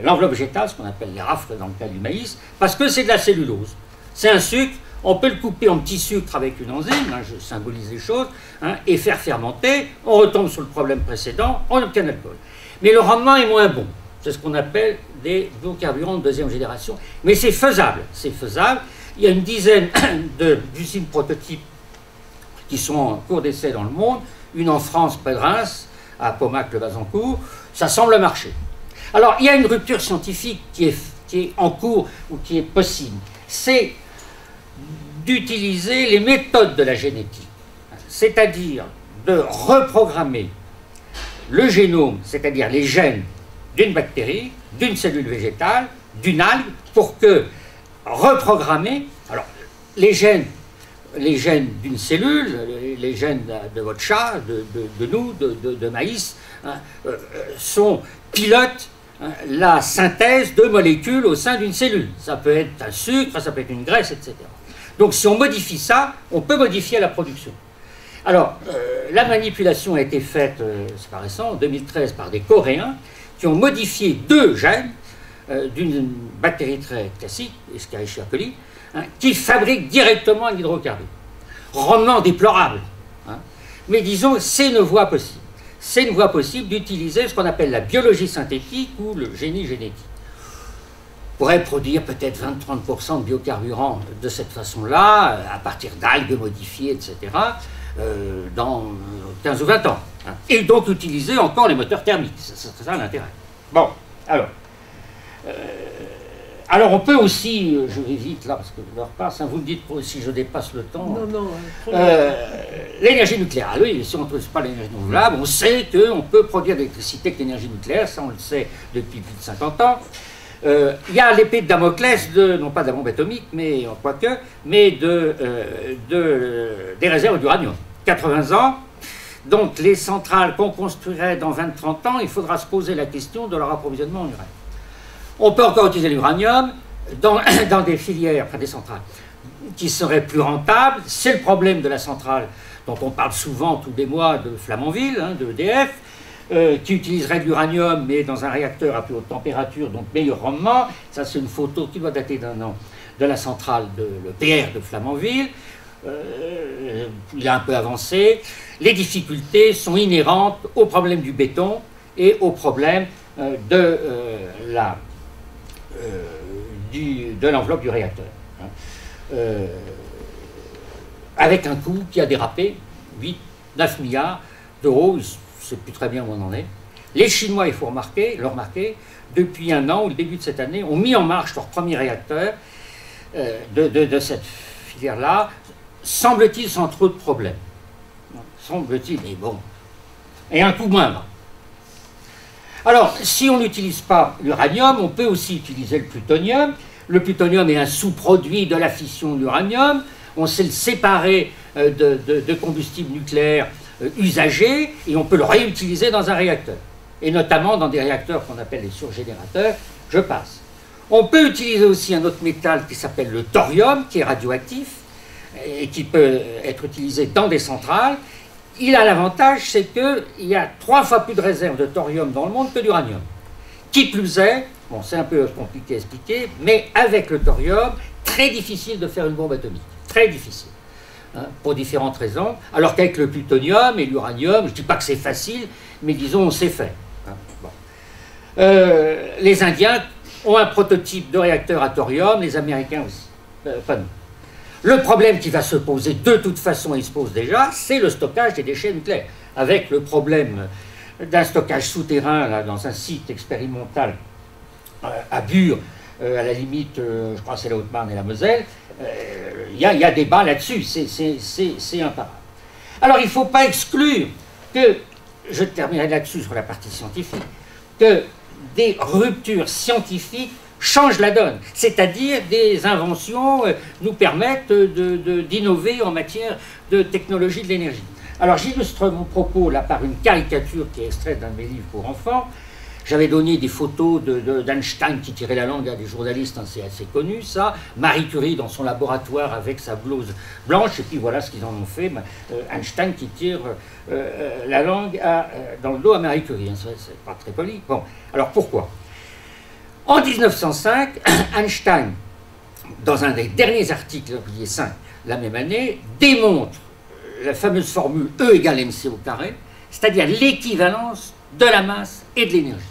l'enveloppe végétale, ce qu'on appelle les rafles dans le cas du maïs, parce que c'est de la cellulose. C'est un sucre, On peut le couper en petits sucres avec une enzyme, hein, je symbolise les choses, hein, et faire fermenter. On retombe sur le problème précédent, on obtient l'alcool. Mais le rendement est moins bon. C'est ce qu'on appelle des biocarburants de deuxième génération. Mais c'est faisable, c'est faisable. Il y a une dizaine d'usines prototypes qui sont en cours d'essai dans le monde, une en France, près de Reims, à Pomac-le-Bazancourt. Ça semble marcher. Alors, il y a une rupture scientifique qui est en cours ou qui est possible. C'est d'utiliser les méthodes de la génétique, c'est-à-dire de reprogrammer le génome, c'est-à-dire les gènes d'une bactérie, d'une cellule végétale, d'une algue, pour que reprogrammer, alors les gènes d'une cellule, les gènes de votre chat, de nous, de maïs, hein, pilotent la synthèse de molécules au sein d'une cellule. Ça peut être un sucre, ça peut être une graisse, etc. Donc si on modifie ça, on peut modifier la production. Alors, la manipulation a été faite, c'est pas récent, en 2013 par des Coréens qui ont modifié 2 gènes d'une bactérie très classique, Escherichia coli, hein, qui fabrique directement un hydrocarbure. Rendement déplorable. Hein. Mais disons, c'est une voie possible. C'est une voie possible d'utiliser ce qu'on appelle la biologie synthétique ou le génie génétique. On pourrait produire peut-être 20-30% de biocarburants de cette façon-là, à partir d'algues modifiées, etc., dans 15 ou 20 ans. Hein. Et donc utiliser encore les moteurs thermiques. C'est ça l'intérêt. Bon, alors on peut aussi, je vais vite là parce que l'heure passe, hein, vous me dites si je dépasse le temps.
Non.
L'énergie nucléaire, ah oui, si on ne trouve pas l'énergie renouvelable, on sait qu'on peut produire de l'électricité avec l'énergie nucléaire, ça on le sait depuis plus de 50 ans. Il y a l'épée de Damoclès, non pas de la bombe atomique, mais quoique, mais des réserves d'uranium. 80 ans, donc les centrales qu'on construirait dans 20-30 ans, il faudra se poser la question de leur approvisionnement en uranium. On peut encore utiliser l'uranium dans des filières, enfin des centrales, qui seraient plus rentables. C'est le problème de la centrale dont on parle souvent tous les mois de Flamanville, hein, de EDF, qui utiliserait de l'uranium, mais dans un réacteur à plus haute température, donc meilleur rendement. Ça, c'est une photo qui doit dater d'1 an de la centrale, le PR de Flamanville. Il a un peu avancé. Les difficultés sont inhérentes au problème du béton et au problème de l'enveloppe du réacteur. Hein. Avec un coût qui a dérapé, 8-9 milliards d'euros, je ne sais plus très bien où on en est. Les Chinois, il faut le remarquer, depuis 1 an, ou le début de cette année, ont mis en marche leur premier réacteur de cette filière-là, semble-t-il sans trop de problèmes. Semble-t-il, mais bon. Et un coût moindre. Alors, si on n'utilise pas l'uranium, on peut aussi utiliser le plutonium. Le plutonium est un sous-produit de la fission de l'uranium. On sait le séparer de combustible nucléaire usagé et on peut le réutiliser dans un réacteur. Et notamment dans des réacteurs qu'on appelle les surgénérateurs. Je passe. On peut utiliser aussi un autre métal qui s'appelle le thorium, qui est radioactif et qui peut être utilisé dans des centrales. Il a l'avantage, c'est qu'il y a 3 fois plus de réserves de thorium dans le monde que d'uranium. Qui plus est, bon, c'est un peu compliqué à expliquer, mais avec le thorium, très difficile de faire une bombe atomique. Très difficile. Hein, pour différentes raisons. Alors qu'avec le plutonium et l'uranium, je ne dis pas que c'est facile, mais disons, on sait faire. Hein, bon. Les Indiens ont un prototype de réacteur à thorium, les Américains aussi. Pas nous. Le problème qui va se poser de toute façon, il se pose déjà, c'est le stockage des déchets nucléaires. Avec le problème d'un stockage souterrain là, dans un site expérimental à Bure, à la limite, je crois que c'est la Haute-Marne et la Moselle, il y a débat là-dessus, c'est imparable. Alors il ne faut pas exclure que, je terminerai là-dessus sur la partie scientifique, que des ruptures scientifiques change la donne, c'est-à-dire des inventions nous permettent d'innover en matière de technologie de l'énergie. Alors j'illustre mon propos là par une caricature qui est extraite d'un de mes livres pour enfants. J'avais donné des photos d'Einstein qui tirait la langue à des journalistes, hein, c'est assez connu ça. Marie Curie dans son laboratoire avec sa blouse blanche, et puis voilà ce qu'ils en ont fait. Einstein qui tire la langue dans le dos à Marie Curie, hein, c'est pas très poli. Bon, alors pourquoi ? En 1905, Einstein dans un des derniers articles, publié 5 la même année, démontre la fameuse formule E égale mc au carré, c'est-à-dire l'équivalence de la masse et de l'énergie.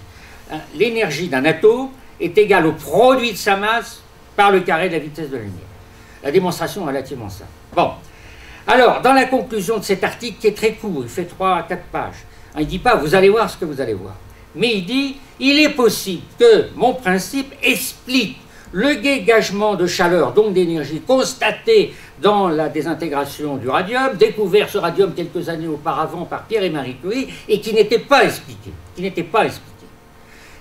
L'énergie d'un atome est égale au produit de sa masse par le carré de la vitesse de la lumière. La démonstration est relativement simple. Bon. Alors, dans la conclusion de cet article, qui est très court, il fait 3 à 4 pages, il ne dit pas « vous allez voir ce que vous allez voir », mais il dit « il est possible que mon principe explique le dégagement de chaleur, donc d'énergie, constaté dans la désintégration du radium, découvert ce radium quelques années auparavant par Pierre et Marie Curie, et qui n'était pas expliqué.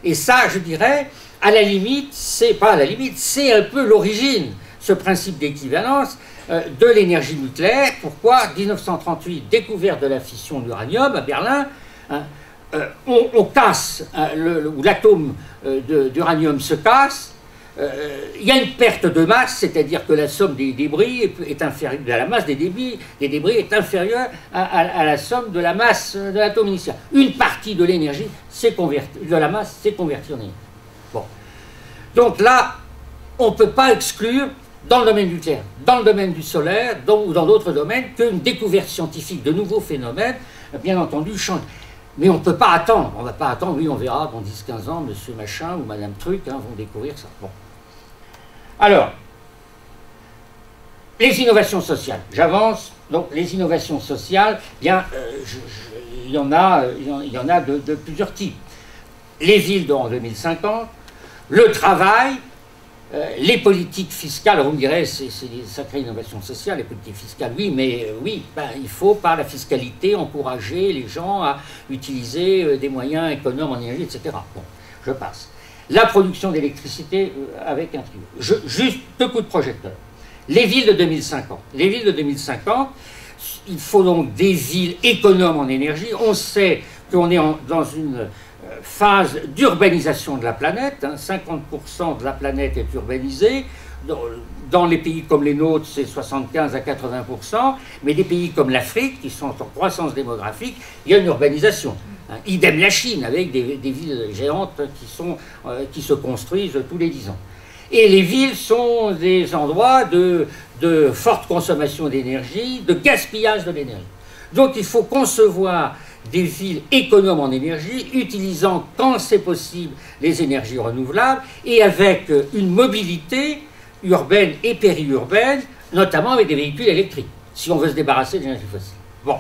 Et ça, je dirais, à la limite, c'est pas à la limite, c'est un peu l'origine, ce principe d'équivalence, de l'énergie nucléaire. Pourquoi 1938, découverte de la fission d'uranium à Berlin, on casse, ou l'atome d'uranium se casse, il y a une perte de masse, c'est-à-dire que la somme des débris est inférieure, la masse des débris est inférieure à la somme de la masse de l'atome initial. Une partie de l'énergie, de la masse, s'est convertie en énergie. Bon. Donc là, on ne peut pas exclure, dans le domaine nucléaire, dans le domaine du solaire, ou dans d'autres domaines, qu'une découverte scientifique de nouveaux phénomènes, bien entendu, change. Mais on ne peut pas attendre. On ne va pas attendre, oui, on verra dans 10-15 ans, monsieur machin ou madame truc vont découvrir ça. Bon. Alors, les innovations sociales. J'avance. Donc, les innovations sociales, bien, il y en a de plusieurs types. Les villes en 2050, le travail, les politiques fiscales. Alors vous me direz, c'est des sacrées innovations sociales, les politiques fiscales. Oui, mais il faut, par la fiscalité, encourager les gens à utiliser des moyens économes en énergie, etc. Bon, je passe. La production d'électricité avec un trio. Juste 2 coups de projecteur. Les villes de 2050. Les villes de 2050, il faut donc des villes économes en énergie. On sait qu'on est dans une phase d'urbanisation de la planète. 50% de la planète est urbanisée. Dans les pays comme les nôtres, c'est 75 à 80%. Mais des pays comme l'Afrique, qui sont en croissance démographique, il y a une urbanisation. Idem la Chine, avec des villes géantes qui se construisent tous les 10 ans. Et les villes sont des endroits de forte consommation d'énergie, de gaspillage de l'énergie. Donc il faut concevoir des villes économes en énergie, utilisant, quand c'est possible, les énergies renouvelables, et avec une mobilité urbaine et périurbaine, notamment avec des véhicules électriques, si on veut se débarrasser des énergies fossiles. Bon.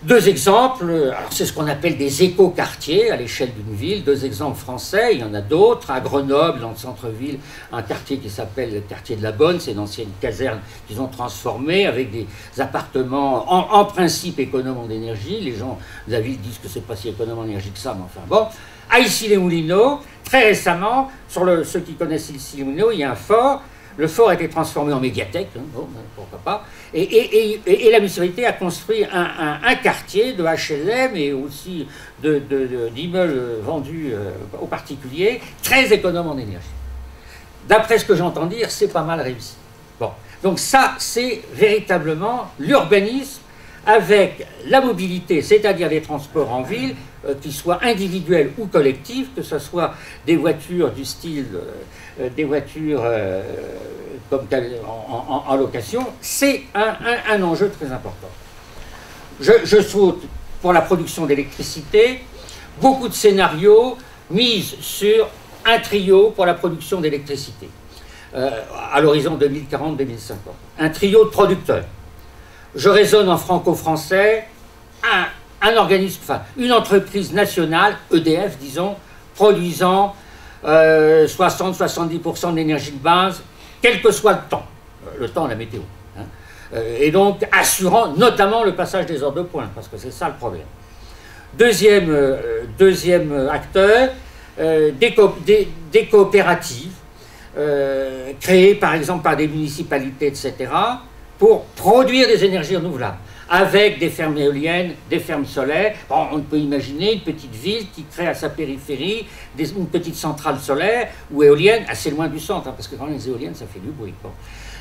2 exemples, alors c'est ce qu'on appelle des éco-quartiers à l'échelle d'une ville, 2 exemples français, il y en a d'autres, à Grenoble, dans le centre-ville, un quartier qui s'appelle le quartier de la Bonne, c'est une ancienne caserne qu'ils ont transformée avec des appartements en principe économes en énergie, les gens de la ville disent que c'est pas si économe en énergie que ça, mais enfin bon. À Issy-les-Moulineaux, très récemment, ceux qui connaissent Issy-les-Moulineaux, il y a un fort. Le fort a été transformé en médiathèque, bon, pourquoi pas, et la municipalité a construit un quartier de HLM et aussi d'immeubles vendus aux particuliers, très économe en énergie. D'après ce que j'entends dire, c'est pas mal réussi. Bon. Donc ça, c'est véritablement l'urbanisme avec la mobilité, c'est-à-dire les transports en ville, qu'ils soient individuels ou collectifs, que ce soit des voitures du style, des voitures comme en location, c'est un enjeu très important. Je saute pour la production d'électricité, beaucoup de scénarios misent sur un trio pour la production d'électricité, à l'horizon 2040-2050. Un trio de producteurs. Je raisonne en franco-français, un organisme, enfin, une entreprise nationale, EDF, disons, produisant 60-70% de l'énergie de base, quel que soit le temps, la météo. Et donc assurant notamment le passage des heures de pointe, parce que c'est ça le problème. Deuxième acteur, des coopératives, créées par exemple par des municipalités, etc., pour produire des énergies renouvelables, avec des fermes éoliennes, des fermes solaires. Bon, on peut imaginer une petite ville qui crée à sa périphérie une petite centrale solaire ou éolienne, assez loin du centre, parce que quand les éoliennes, ça fait du bruit. Bon.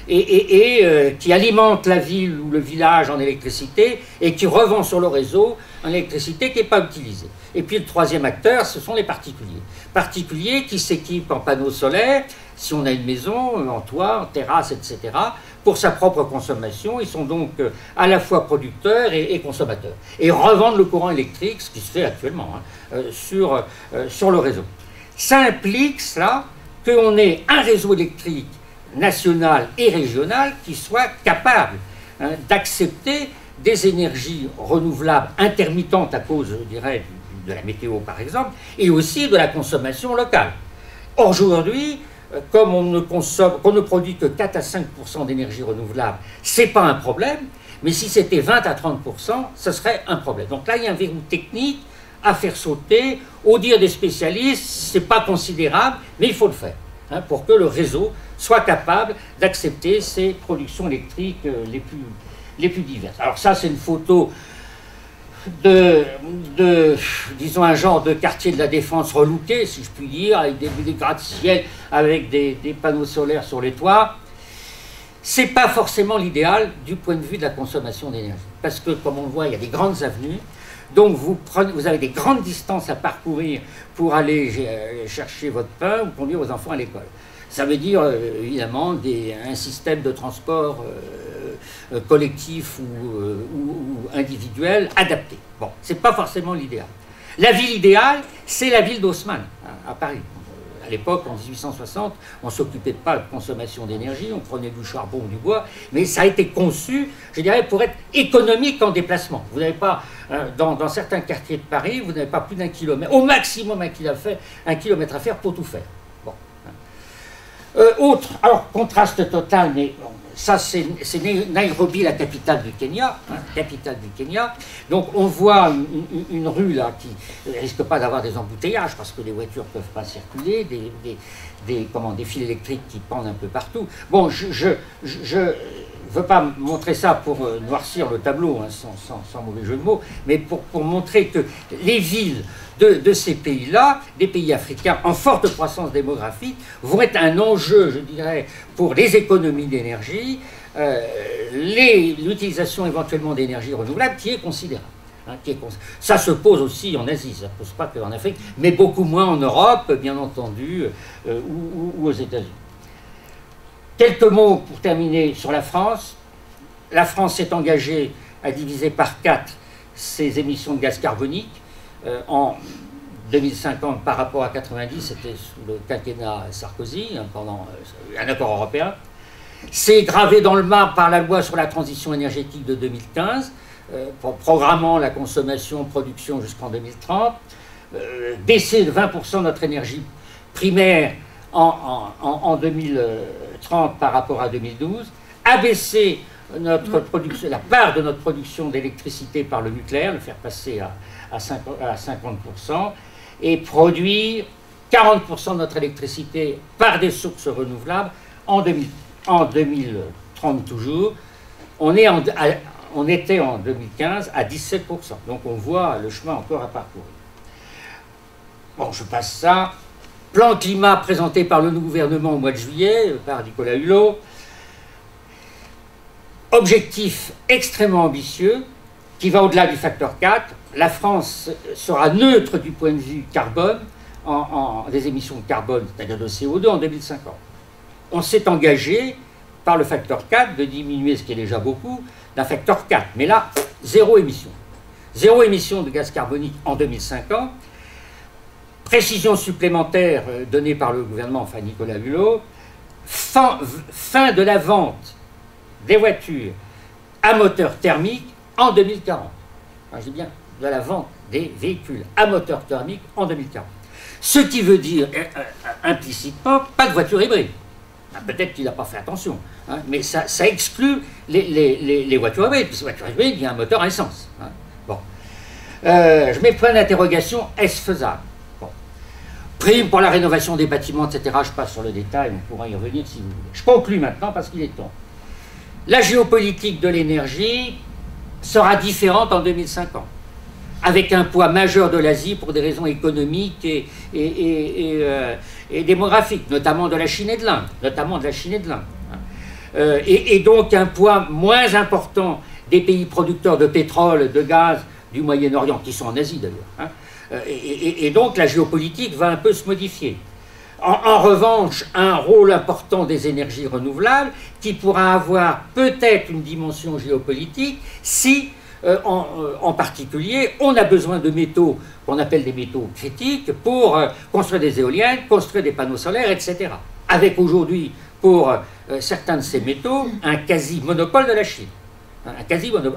Et qui alimente la ville ou le village en électricité et qui revend sur le réseau en électricité qui n'est pas utilisée. Et puis le troisième acteur, ce sont les particuliers. Particuliers qui s'équipent en panneaux solaires, si on a une maison, en toit, en terrasse, etc., pour sa propre consommation. Ils sont donc à la fois producteurs et consommateurs. Et revendent le courant électrique, ce qui se fait actuellement, sur le réseau. Ça implique, cela, qu'on ait un réseau électrique national et régional qui soit capable d'accepter des énergies renouvelables intermittentes à cause, je dirais, de la météo par exemple, et aussi de la consommation locale. Aujourd'hui, comme on ne produit que 4 à 5% d'énergie renouvelable, ce n'est pas un problème, mais si c'était 20 à 30%, ce serait un problème. Donc là, il y a un verrou technique à faire sauter. Au dire des spécialistes, ce n'est pas considérable, mais il faut le faire, pour que le réseau soit capable d'accepter ces productions électriques les plus diverses. Alors ça, c'est une photo disons, un genre de quartier de la Défense relooké, si je puis dire, avec des gratte-ciel, avec des panneaux solaires sur les toits. Ce n'est pas forcément l'idéal du point de vue de la consommation d'énergie. Parce que, comme on le voit, il y a des grandes avenues. Donc, vous avez des grandes distances à parcourir pour aller chercher votre pain ou conduire vos enfants à l'école. Ça veut dire, évidemment, un système de transport collectif ou individuel adapté. Bon, ce n'est pas forcément l'idéal. La ville idéale, c'est la ville d'Haussmann, à Paris. À l'époque, en 1860, on ne s'occupait pas de consommation d'énergie, on prenait du charbon ou du bois, mais ça a été conçu, je dirais, pour être économique en déplacement. Vous n'avez pas, dans certains quartiers de Paris, vous n'avez pas plus d'un kilomètre, au maximum un kilomètre à faire pour tout faire. Bon. Alors, contraste total, mais bon, ça c'est Nairobi, la capitale du Kenya, Donc on voit une rue là qui ne risque pas d'avoir des embouteillages parce que les voitures ne peuvent pas circuler, des fils électriques qui pendent un peu partout. Bon, je ne veux pas montrer ça pour noircir le tableau, sans mauvais jeu de mots, mais pour montrer que les villes de ces pays-là, des pays africains en forte croissance démographique, vont être un enjeu, je dirais, pour les économies d'énergie, l'utilisation éventuellement d'énergie renouvelable qui est considérable. Ça se pose aussi en Asie, ça ne se pose pas qu'en Afrique, mais beaucoup moins en Europe, bien entendu, ou aux États-Unis. Quelques mots pour terminer sur la France. La France s'est engagée à diviser par 4 ses émissions de gaz carbonique. En 2050 par rapport à 90, c'était sous le quinquennat Sarkozy, pendant un accord européen. C'est gravé dans le marbre par la loi sur la transition énergétique de 2015, programmant la consommation, production jusqu'en 2030, baisser de 20% notre énergie primaire en 2030 par rapport à 2012, abaisser la part de notre production d'électricité par le nucléaire, le faire passer à 50%, et produire 40% de notre électricité par des sources renouvelables en 2030 toujours. On était en 2015 à 17%, donc on voit le chemin encore à parcourir. Bon, je passe ça. Plan climat présenté par le gouvernement au mois de juillet, par Nicolas Hulot. Objectif extrêmement ambitieux, qui va au-delà du facteur 4. La France sera neutre du point de vue carbone, des émissions de carbone, c'est-à-dire de CO2, en 2050. On s'est engagé, par le facteur 4, de diminuer, ce qui est déjà beaucoup, d'un facteur 4. Mais là, zéro émission. Zéro émission de gaz carbonique en 2050. Précision supplémentaire donnée par le gouvernement, enfin Nicolas Hulot. Fin de la vente des voitures à moteur thermique en 2040. Je dis bien de la vente des véhicules à moteur thermique en 2040. Ce qui veut dire implicitement pas de voiture hybride. Peut-être qu'il n'a pas fait attention, mais ça exclut les voitures hybrides. Puisque les voitures hybrides, il y a un moteur à essence. Bon. Je mets point d'interrogation, est-ce faisable? Bon. Prime pour la rénovation des bâtiments, etc. Je passe sur le détail, on pourra y revenir si vous voulez. Je conclue maintenant parce qu'il est temps. La géopolitique de l'énergie sera différente en 2050, avec un poids majeur de l'Asie pour des raisons économiques et démographiques, notamment de la Chine et de l'Inde, et donc un poids moins important des pays producteurs de pétrole, de gaz du Moyen-Orient, qui sont en Asie d'ailleurs. Et donc la géopolitique va un peu se modifier. En revanche, un rôle important des énergies renouvelables qui pourra avoir peut-être une dimension géopolitique si, en particulier, on a besoin de métaux qu'on appelle des métaux critiques pour construire des éoliennes, construire des panneaux solaires, etc. Avec aujourd'hui, pour certains de ces métaux, un quasi-monopole de la Chine.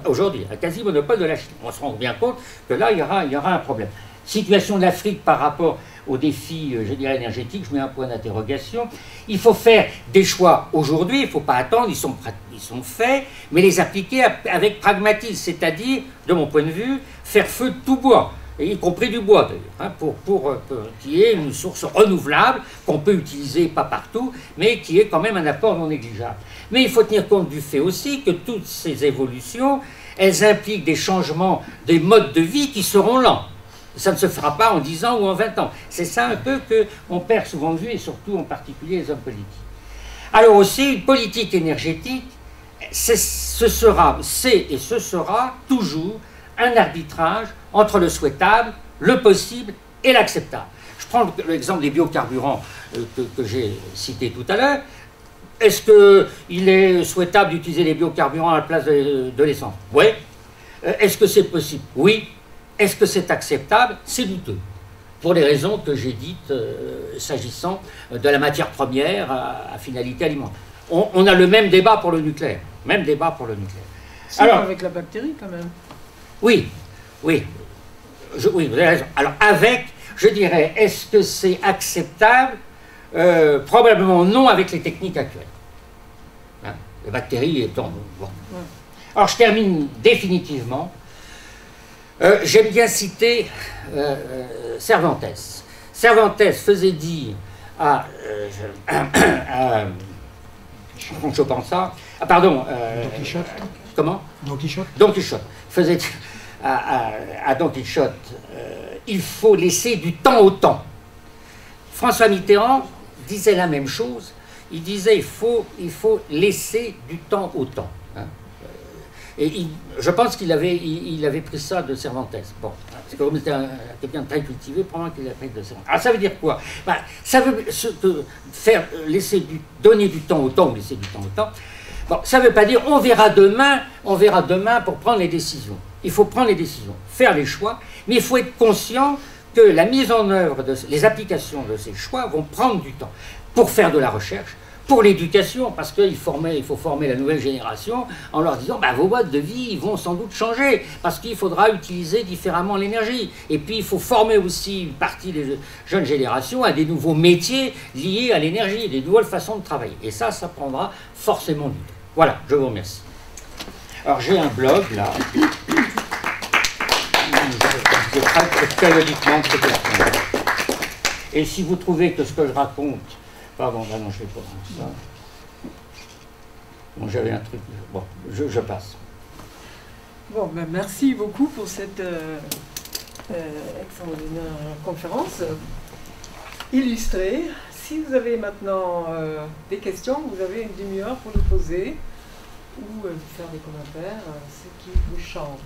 Aujourd'hui, un quasi-monopole de la Chine. On se rend bien compte que là, il y aura un problème. Situation de l'Afrique par rapport aux défis, je dirais, énergétiques, je mets un point d'interrogation. Il faut faire des choix aujourd'hui, il ne faut pas attendre, ils sont faits, mais les appliquer avec pragmatisme, c'est-à-dire, de mon point de vue, faire feu de tout bois, y compris du bois d'ailleurs, pour qu'il y ait une source renouvelable qu'on peut utiliser pas partout, mais qui est quand même un apport non négligeable. Mais il faut tenir compte du fait aussi que toutes ces évolutions, elles impliquent des changements des modes de vie qui seront lents. Ça ne se fera pas en 10 ans ou en 20 ans. C'est ça un peu qu'on perd souvent de vue, et surtout en particulier les hommes politiques. Alors aussi, une politique énergétique, ce sera toujours un arbitrage entre le souhaitable, le possible et l'acceptable. Je prends l'exemple des biocarburants que j'ai cité tout à l'heure. Est-ce qu'il est souhaitable d'utiliser les biocarburants à la place de l'essence? Oui. Est-ce que c'est possible? Oui. Est-ce que c'est acceptable? C'est douteux, pour les raisons que j'ai dites s'agissant de la matière première à finalité alimentaire. On a le même débat pour le nucléaire.
C'est avec la bactérie quand même.
Oui, vous avez raison. Alors je dirais, est-ce que c'est acceptable? Probablement non avec les techniques actuelles. Hein, les bactéries étant... Bon. Ouais. Alors je termine définitivement. J'aime bien citer Cervantes. Cervantes faisait dire à je pense ça. Ah pardon.
Don Quichotte.
Comment?
Don Quichotte.
Don Quichotte faisait dire à Don Quichotte, il faut laisser du temps au temps. François Mitterrand disait la même chose. Il disait il faut laisser du temps au temps. Hein. Et je pense qu'il avait pris ça de Cervantes. Bon, parce que comme c'était quelqu'un de très cultivé, probablement qu'il a pris de Cervantes. Alors ça veut dire quoi? Ça veut donner du temps au temps ou laisser du temps au temps. Bon, ça ne veut pas dire on verra demain pour prendre les décisions. Il faut prendre les décisions, faire les choix, mais il faut être conscient que la mise en œuvre, les applications de ces choix vont prendre du temps pour faire de la recherche, pour l'éducation, parce qu'il faut former la nouvelle génération en leur disant vos modes de vie vont sans doute changer, parce qu'il faudra utiliser différemment l'énergie. Et puis il faut former aussi une partie des jeunes générations à des nouveaux métiers liés à l'énergie, des nouvelles façons de travailler. Et ça prendra forcément du temps. Voilà, je vous remercie. Alors j'ai un blog là. Je traite périodiquement de ces questions. Et si vous trouvez que ce que je raconte... Pardon, non, je ne fais pas ça. Bon, j'avais un truc... Bon, je passe.
Bon, merci beaucoup pour cette extraordinaire conférence illustrée. Si vous avez maintenant des questions, vous avez une demi-heure pour les poser ou faire des commentaires, ce qui vous chante.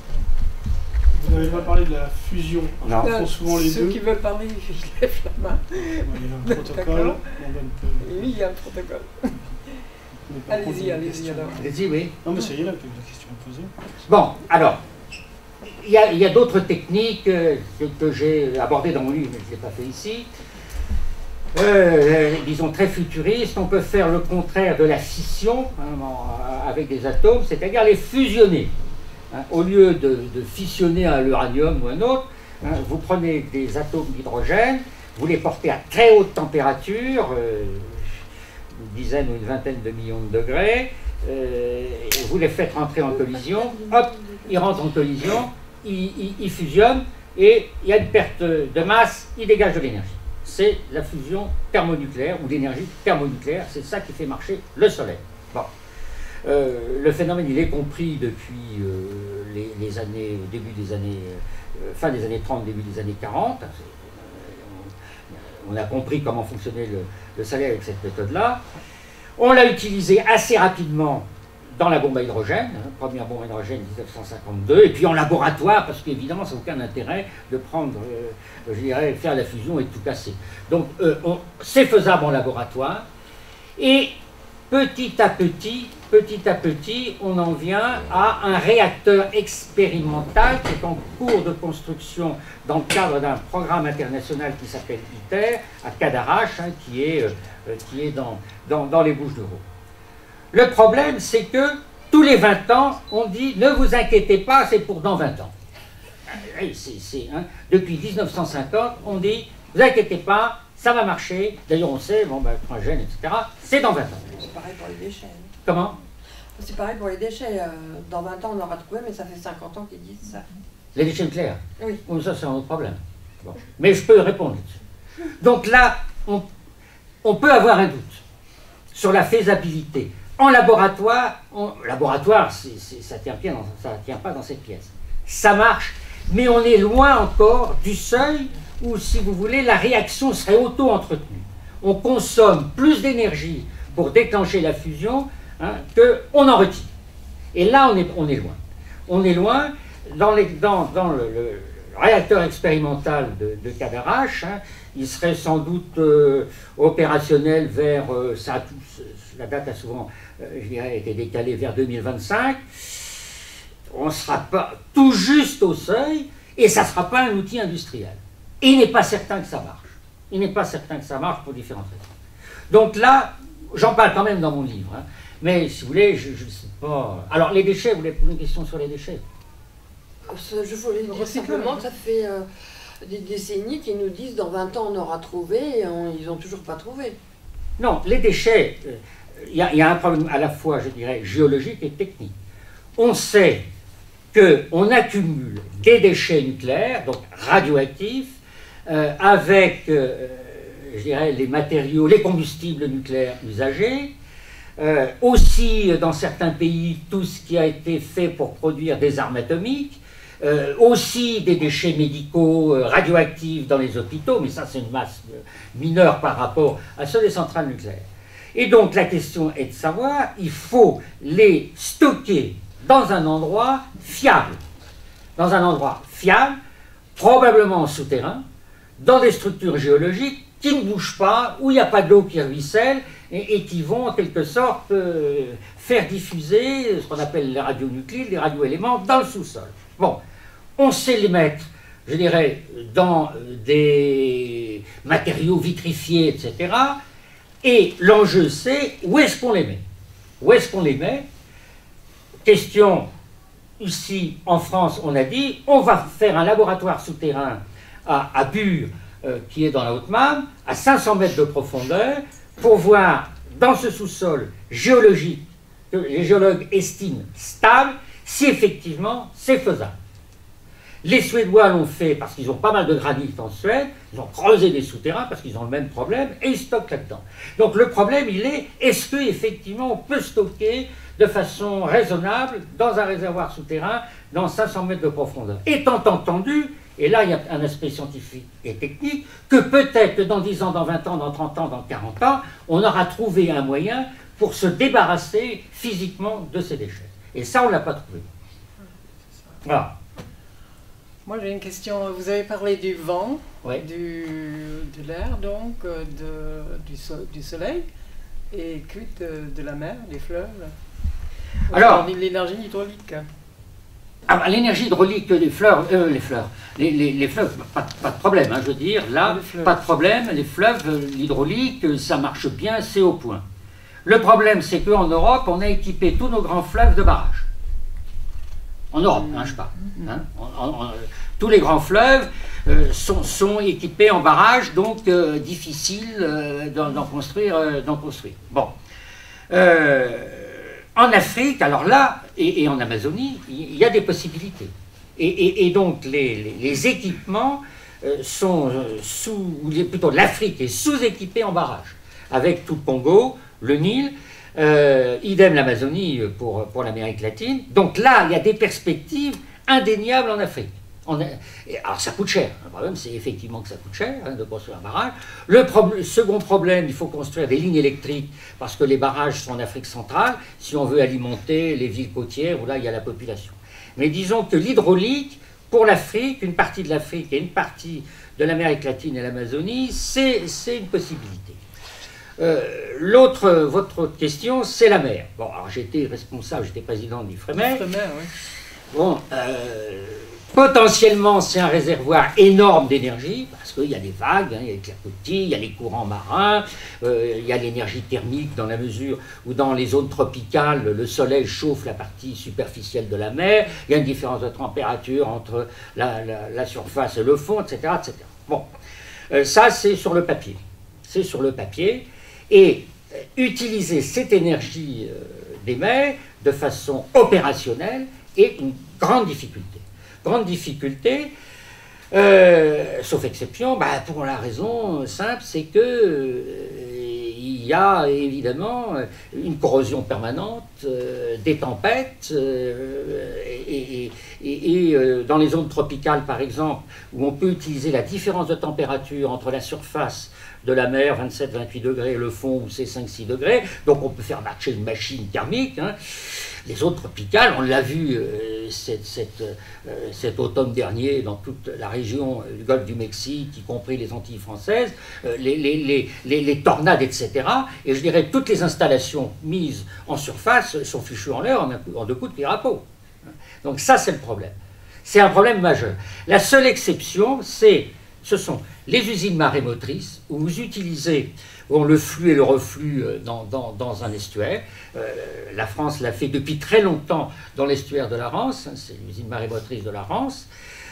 Vous n'avez pas parlé de la fusion.
Non.
On souvent les
Ceux
deux.
qui veulent parler, ils lèvent la main.
Il y a un protocole.
Oui, il y a un protocole. Allez-y alors.
Allez-y, oui.
Non, mais ça y est, là, la question est posée.
Bon, alors, il y a d'autres techniques que j'ai abordées dans mon livre, mais je ne l'ai pas fait ici. Disons très futuristes. On peut faire le contraire de la fission avec des atomes, c'est-à-dire les fusionner. Au lieu de fissionner l'uranium ou un autre, vous prenez des atomes d'hydrogène, vous les portez à très haute température, une dizaine ou une vingtaine de millions de degrés, vous les faites rentrer en collision, hop, ils rentrent en collision, ils fusionnent, et il y a une perte de masse, ils dégagent de l'énergie. C'est la fusion thermonucléaire ou l'énergie thermonucléaire, c'est ça qui fait marcher le soleil. Bon. Le phénomène, il est compris depuis les années, fin des années 30, début des années 40. On a compris comment fonctionnait le soleil avec cette méthode-là. On l'a utilisé assez rapidement dans la bombe à hydrogène, première bombe à hydrogène 1952, et puis en laboratoire, parce qu'évidemment, ça n'a aucun intérêt de prendre, je dirais, faire la fusion et de tout casser. Donc, c'est faisable en laboratoire, et petit à petit, on en vient à un réacteur expérimental qui est en cours de construction dans le cadre d'un programme international qui s'appelle ITER, à Cadarache, qui est dans les Bouches-du-Rhône. Le problème, c'est que tous les 20 ans, on dit « ne vous inquiétez pas, c'est pour dans 20 ans ». Depuis 1950, on dit « ne vous inquiétez pas, ça va marcher ». D'ailleurs, on sait, bon, hydrogène, etc., c'est dans 20 ans.
C'est pareil pour les déchets.
Comment?
C'est pareil pour les déchets. Dans 20 ans, on aura trouvé, mais ça fait 50 ans qu'ils disent ça.
Les déchets nucléaires?
Oui.
Bon, ça, c'est un autre problème. Bon. Mais je peux répondre là-dessus. Donc là, on peut avoir un doute sur la faisabilité. En laboratoire, ça ne tient pas dans cette pièce. Ça marche, mais on est loin encore du seuil où, si vous voulez, la réaction serait auto-entretenue. On consomme plus d'énergie pour déclencher la fusion qu'on en retire. Et là, on est loin. On est loin. Dans le réacteur expérimental de Cadarache, il serait sans doute opérationnel vers... la date a souvent, je dirais, été décalée vers 2025. On ne sera pas tout juste au seuil, et ça ne sera pas un outil industriel. Et il n'est pas certain que ça marche. Il n'est pas certain que ça marche pour différentes raisons. Donc là, j'en parle quand même dans mon livre. Mais si vous voulez, je ne sais pas... Alors les déchets, vous voulez poser une question sur les déchets?
Je voulais dire simplement que ça fait des décennies qu'ils nous disent dans 20 ans on aura trouvé, et ils n'ont toujours pas trouvé.
Non, les déchets, il y a un problème à la fois, je dirais, géologique et technique. On sait qu'on accumule des déchets nucléaires, donc radioactifs, avec, je dirais, les matériaux, les combustibles nucléaires usagés, aussi dans certains pays, tout ce qui a été fait pour produire des armes atomiques, aussi des déchets médicaux radioactifs dans les hôpitaux, mais ça c'est une masse mineure par rapport à ceux des centrales nucléaires. Et donc la question est de savoir, il faut les stocker dans un endroit fiable. Dans un endroit fiable, probablement en souterrain, dans des structures géologiques qui ne bougent pas, où il n'y a pas d'eau qui ruisselle, et qui vont en quelque sorte faire diffuser ce qu'on appelle les radionuclides, les radioéléments, dans le sous-sol. Bon, on sait les mettre, je dirais, dans des matériaux vitrifiés, etc. Et l'enjeu, c'est où est-ce qu'on les met? Où est-ce qu'on les met? Question, ici, en France, on a dit, on va faire un laboratoire souterrain à Bure, qui est dans la Haute-Marne, à 500 mètres de profondeur, pour voir dans ce sous-sol géologique, que les géologues estiment stable, si effectivement c'est faisable. Les Suédois l'ont fait parce qu'ils ont pas mal de granit en Suède, ils ont creusé des souterrains parce qu'ils ont le même problème et ils stockent là-dedans. Donc le problème, il est, est-ce qu'effectivement on peut stocker de façon raisonnable dans un réservoir souterrain dans 500 mètres de profondeur? Étant entendu, et là il y a un aspect scientifique et technique, que peut-être que dans 10 ans, dans 20 ans, dans 30 ans, dans 40 ans, on aura trouvé un moyen pour se débarrasser physiquement de ces déchets. Et ça, on ne l'a pas trouvé. Voilà.
Moi, j'ai une question. Vous avez parlé du vent,
Ouais.
de l'air, donc, du soleil, et que de la mer, des fleuves.
Alors,
l'énergie hydraulique.
Ah bah, l'énergie hydraulique des fleuves, les fleuves, pas de problème, je veux dire, là, pas de problème, les fleuves, l'hydraulique, ça marche bien, c'est au point. Le problème, c'est qu'en Europe, on a équipé tous nos grands fleuves de barrages. En Europe, je parle. Tous les grands fleuves sont équipés en barrages, donc difficile d'en construire. Bon. En Afrique, alors là, et en Amazonie, il y a des possibilités. Et donc les équipements sont plutôt l'Afrique est sous-équipée en barrages, avec tout le Congo, le Nil, idem l'Amazonie pour l'Amérique latine. Donc là, il y a des perspectives indéniables en Afrique. Alors ça coûte cher. Le problème, c'est effectivement que ça coûte cher de construire un barrage. Second problème, il faut construire des lignes électriques parce que les barrages sont en Afrique centrale si on veut alimenter les villes côtières où là il y a la population. Mais disons que l'hydraulique, pour l'Afrique, une partie de l'Afrique et une partie de l'Amérique latine et l'Amazonie, c'est une possibilité. Votre autre question, c'est la mer. Bon, alors j'étais responsable, j'étais président de l'Ifremer.
Oui.
Bon, potentiellement, c'est un réservoir énorme d'énergie, parce qu'il y a des vagues, il y a les clapotis, il y a les courants marins, il y a l'énergie thermique dans la mesure où dans les zones tropicales, le soleil chauffe la partie superficielle de la mer, il y a une différence de température entre la surface et le fond, etc. etc. Bon, ça c'est sur le papier. C'est sur le papier. Et utiliser cette énergie des mers de façon opérationnelle est une grande difficulté. Grande difficulté, sauf exception, pour la raison simple, c'est que il y a évidemment une corrosion permanente, des tempêtes, et dans les zones tropicales par exemple, où on peut utiliser la différence de température entre la surface de la mer, 27-28 degrés, et le fond où c'est 5-6 degrés, donc on peut faire marcher une machine thermique. Les zones tropicales, on l'a vu cet automne dernier dans toute la région du golfe du Mexique, y compris les Antilles françaises, les tornades, etc. Et je dirais toutes les installations mises en surface sont fichues en l'air en 2 coups de pierre à peau. Donc ça, c'est le problème. C'est un problème majeur. La seule exception, ce sont les usines marémotrices où vous utilisez le flux et le reflux dans un estuaire. La France l'a fait depuis très longtemps dans l'estuaire de la Rance, c'est l'usine marémotrice de la Rance.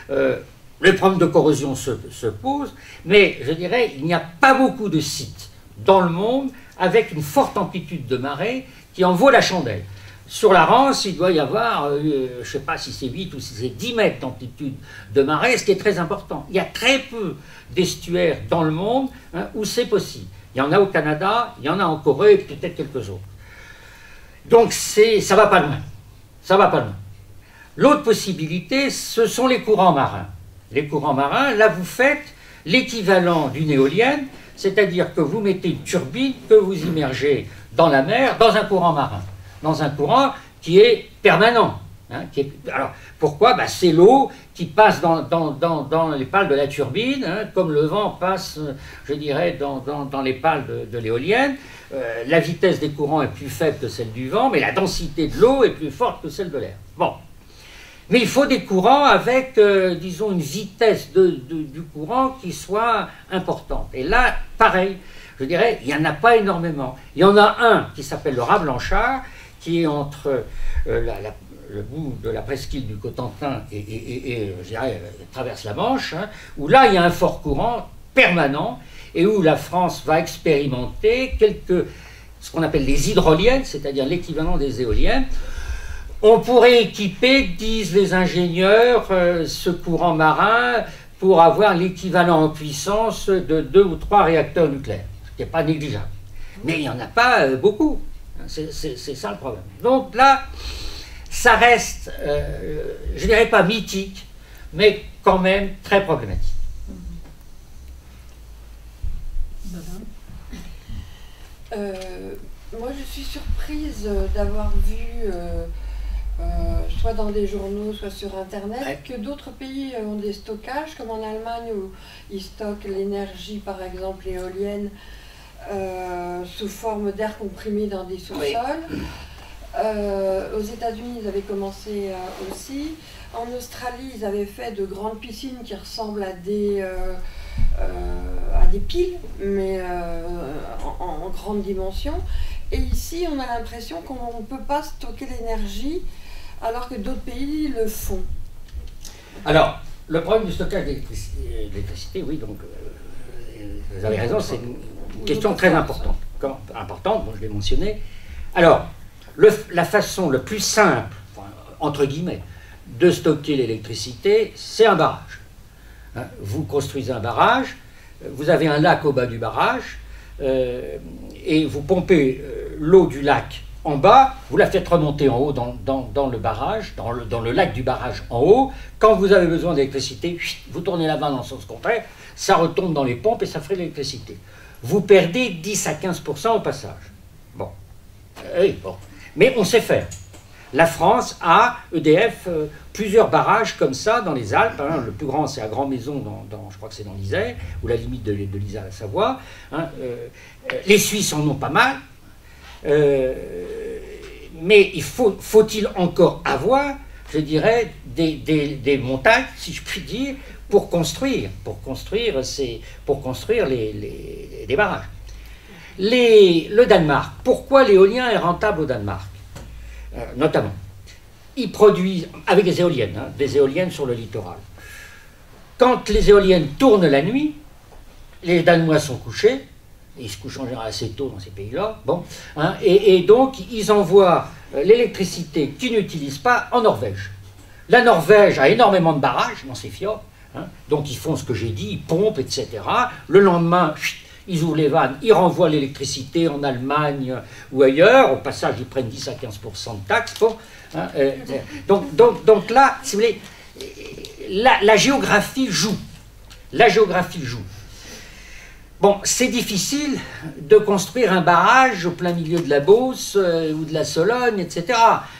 Le problème de corrosion se pose, mais je dirais il n'y a pas beaucoup de sites dans le monde avec une forte amplitude de marée qui en vaut la chandelle. Sur la Rance, il doit y avoir, je ne sais pas si c'est 8 ou si c'est 10 mètres d'amplitude de marée, ce qui est très important. Il y a très peu d'estuaires dans le monde où c'est possible. Il y en a au Canada, il y en a en Corée et peut-être quelques autres. Donc ça va pas loin. Ça va pas loin. L'autre possibilité, ce sont les courants marins. Les courants marins, là vous faites l'équivalent d'une éolienne, c'est-à-dire que vous mettez une turbine que vous immergez dans la mer, dans un courant marin. Dans un courant qui est permanent. Alors, pourquoi? C'est l'eau qui passe dans les pales de la turbine, comme le vent passe, je dirais, dans les pales de l'éolienne. La vitesse des courants est plus faible que celle du vent, mais la densité de l'eau est plus forte que celle de l'air. Bon. Mais il faut des courants avec, disons, une vitesse du courant qui soit importante. Et là, pareil, je dirais, il n'y en a pas énormément. Il y en a un qui s'appelle le raz Blanchard, qui est entre le bout de la presqu'île du Cotentin et je dirais, traverse la Manche, où là il y a un fort courant permanent et où la France va expérimenter ce qu'on appelle les hydroliennes, c'est-à-dire l'équivalent des éoliennes. On pourrait équiper, disent les ingénieurs, ce courant marin pour avoir l'équivalent en puissance de 2 ou 3 réacteurs nucléaires, ce qui n'est pas négligeable. Mais il n'y en a pas beaucoup. C'est ça le problème. Donc là, ça reste, je ne dirais pas mythique, mais quand même très problématique.
Moi, je suis surprise d'avoir vu, soit dans des journaux, soit sur Internet, que d'autres pays ont des stockages, comme en Allemagne où ils stockent l'énergie, par exemple éolienne, sous forme d'air comprimé dans des sous-sols. Aux États-Unis, ils avaient commencé aussi. En Australie, ils avaient fait de grandes piscines qui ressemblent à des piles, mais en grande dimension. Et ici, on a l'impression qu'on ne peut pas stocker l'énergie, alors que d'autres pays le font.
Alors, le problème du stockage d'électricité, oui, donc vous avez raison, c'est une question très importante. Importante, je l'ai mentionné. Alors, la façon le plus simple, entre guillemets, de stocker l'électricité, c'est un barrage. Vous construisez un barrage, vous avez un lac au bas du barrage, et vous pompez l'eau du lac en bas, vous la faites remonter en haut dans le barrage, dans le lac du barrage en haut. Quand vous avez besoin d'électricité, vous tournez la vanne dans le sens contraire, ça retombe dans les pompes et ça ferait l'électricité. Vous perdez 10 à 15% au passage. Bon. Oui, bon. Mais on sait faire. La France a, EDF, plusieurs barrages comme ça dans les Alpes. Hein. Le plus grand, c'est à Grand Maison, je crois que c'est dans l'Isère, ou la limite de l'Isère à la Savoie. Hein. Les Suisses en ont pas mal. Mais faut-il encore avoir, je dirais, des montagnes, si je puis dire, pour construire des barrages. Le Danemark, pourquoi l'éolien est rentable au Danemark? Notamment, ils produisent, avec des éoliennes sur le littoral. Quand les éoliennes tournent la nuit, les Danois sont couchés, ils se couchent en général assez tôt dans ces pays-là, bon, hein, et donc ils envoient l'électricité qu'ils n'utilisent pas en Norvège. La Norvège a énormément de barrages dans ses fjords, hein, donc ils font ce que j'ai dit, ils pompent, etc. Le lendemain, ils ouvrent les vannes, ils renvoient l'électricité en Allemagne ou ailleurs, au passage ils prennent 10 à 15% de taxes. Bon, hein, donc là, si vous voulez, la géographie joue. La géographie joue. Bon, c'est difficile de construire un barrage au plein milieu de la Beauce ou de la Sologne, etc.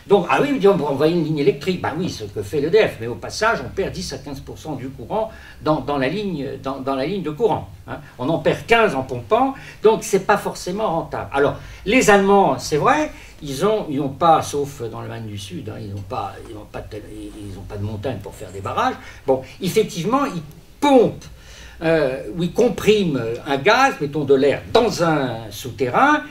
Donc, ah oui, on va envoyer une ligne électrique. Ben oui, ce que fait l'EDF, mais au passage, on perd 10 à 15% du courant dans la ligne de courant. Hein. On en perd 15 en pompant, donc c'est pas forcément rentable. Alors, les Allemands, c'est vrai, ils n'ont pas, sauf dans l'Allemagne du Sud, hein, ils n'ont pas de montagne pour faire des barrages. Bon, effectivement, ils pompent. Où ils compriment un gaz, mettons de l'air, dans un souterrain,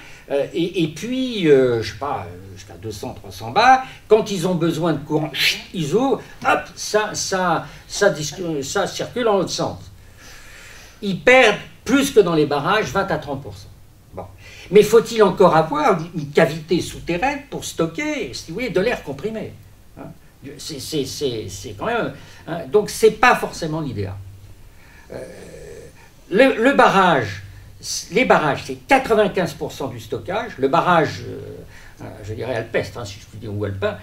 et puis, je ne sais pas, jusqu'à 200-300 bars, quand ils ont besoin de courant, ils ouvrent, hop, ça circule en l'autre sens. Ils perdent plus que dans les barrages, 20 à 30%. Bon. Mais faut-il encore avoir une cavité souterraine pour stocker, si vous voulez, de l'air comprimé, hein? C'est quand même... Hein, donc, ce n'est pas forcément l'idéal. Les barrages, c'est 95% du stockage. Le barrage, je dirais alpestre, hein, si je puis dire, ou alpin,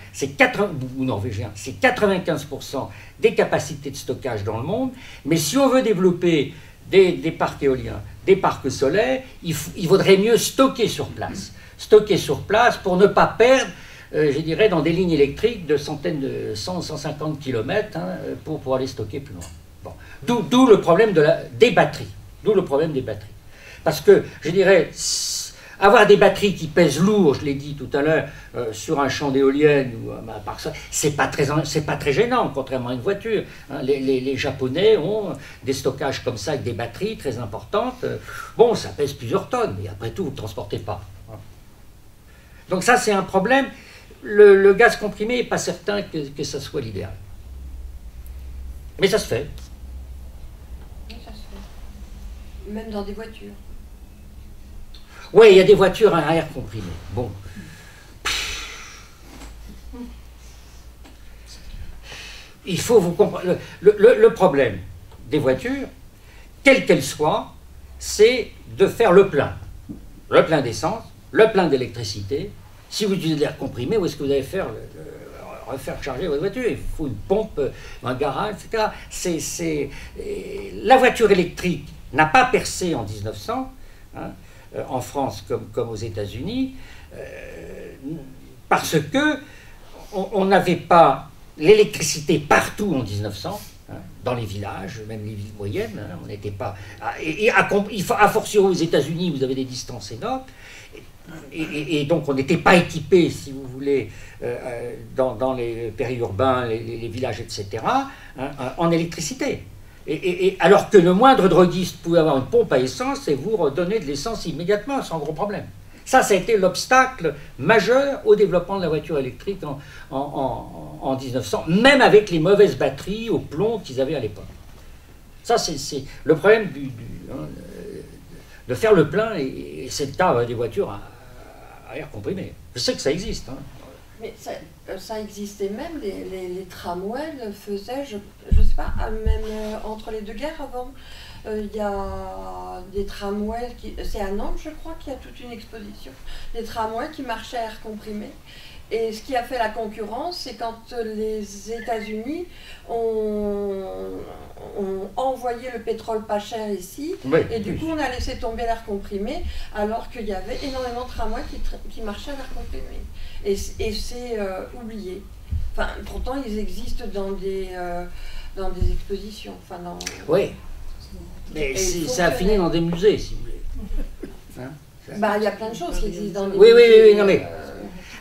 ou norvégien, c'est 95% des capacités de stockage dans le monde. Mais si on veut développer des parcs éoliens, des parcs solaires, il vaudrait mieux stocker sur place. Stocker sur place pour ne pas perdre, je dirais, dans des lignes électriques de 100-150 km, hein, pour aller stocker plus loin. Bon. D'où le problème des batteries. D'où le problème des batteries. Parce que, je dirais, avoir des batteries qui pèsent lourd, je l'ai dit tout à l'heure, sur un champ d'éoliennes, c'est pas très gênant, contrairement à une voiture. Hein. Les Japonais ont des stockages comme ça avec des batteries très importantes. Bon, ça pèse plusieurs tonnes, mais après tout, vous ne transportez pas. Hein. Donc ça, c'est un problème. Le gaz comprimé n'est pas certain que ça soit l'idéal. Mais ça se fait.
Même dans des voitures.
Oui, il y a des voitures à air comprimé. Bon. Il faut vous comprendre. Le problème des voitures, quelle qu'elle soit, c'est de faire le plein. Le plein d'essence, le plein d'électricité. Si vous utilisez de l'air comprimé, où est-ce que vous allez faire refaire charger votre voiture? Il faut une pompe, un garage, etc. La voiture électrique n'a pas percé en 1900, hein, en France comme aux États-Unis, parce que on n'avait pas l'électricité partout en 1900, hein, dans les villages, même les villes moyennes, hein, on n'était pas... a fortiori aux États-Unis, vous avez des distances énormes, et donc on n'était pas équipé, si vous voulez, dans les périurbains, les villages, etc., hein, en électricité. Alors que le moindre droguiste pouvait avoir une pompe à essence et vous redonner de l'essence immédiatement, sans gros problème. Ça a été l'obstacle majeur au développement de la voiture électrique en 1900, même avec les mauvaises batteries au plomb qu'ils avaient à l'époque. Ça, c'est le problème de faire le plein, et c'est le cas des voitures à air comprimé. Je sais que ça existe. Hein.
Mais ça existait même, les tramways le faisaient, je ne sais pas, même entre les deux guerres avant, Il y a des tramways, c'est à Nantes je crois qu'il y a toute une exposition, des tramways qui marchaient à air comprimé. Et ce qui a fait la concurrence, c'est quand les États-Unis ont envoyé le pétrole pas cher ici,
Oui,
et du coup on a laissé tomber l'air comprimé, alors qu'il y avait énormément de tramways qui marchaient à l'air comprimé. Et c'est oublié. Enfin, pourtant ils existent dans des expositions. Enfin,
oui, mais ça a fini dans des musées, si vous voulez. Hein,
bah, il y a plein de choses qui existent dans des
oui,
musées.
Oui, non mais...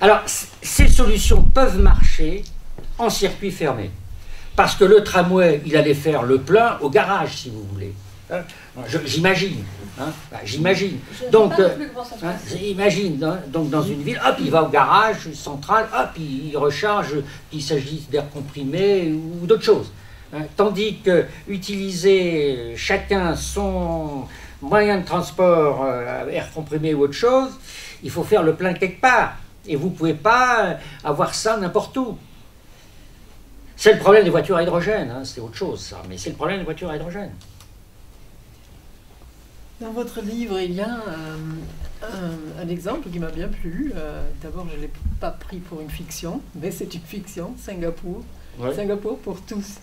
Alors, ces solutions peuvent marcher en circuit fermé. Parce que le tramway, il allait faire le plein au garage, si vous voulez. Hein, j'imagine. Hein, j'imagine. Donc, imagine, hein, donc, dans une ville, hop, il va au garage central, hop, il recharge, qu'il s'agisse d'air comprimé ou d'autres choses. Hein, tandis que utiliser chacun son moyen de transport, air comprimé ou autre chose, il faut faire le plein quelque part. Et vous ne pouvez pas avoir ça n'importe où. C'est le problème des voitures à hydrogène, hein, c'est autre chose ça, mais c'est le problème des voitures à hydrogène.
Dans votre livre, il y a un exemple qui m'a bien plu. D'abord, je ne l'ai pas pris pour une fiction, mais c'est une fiction, Singapour. Ouais. Singapour pour tous.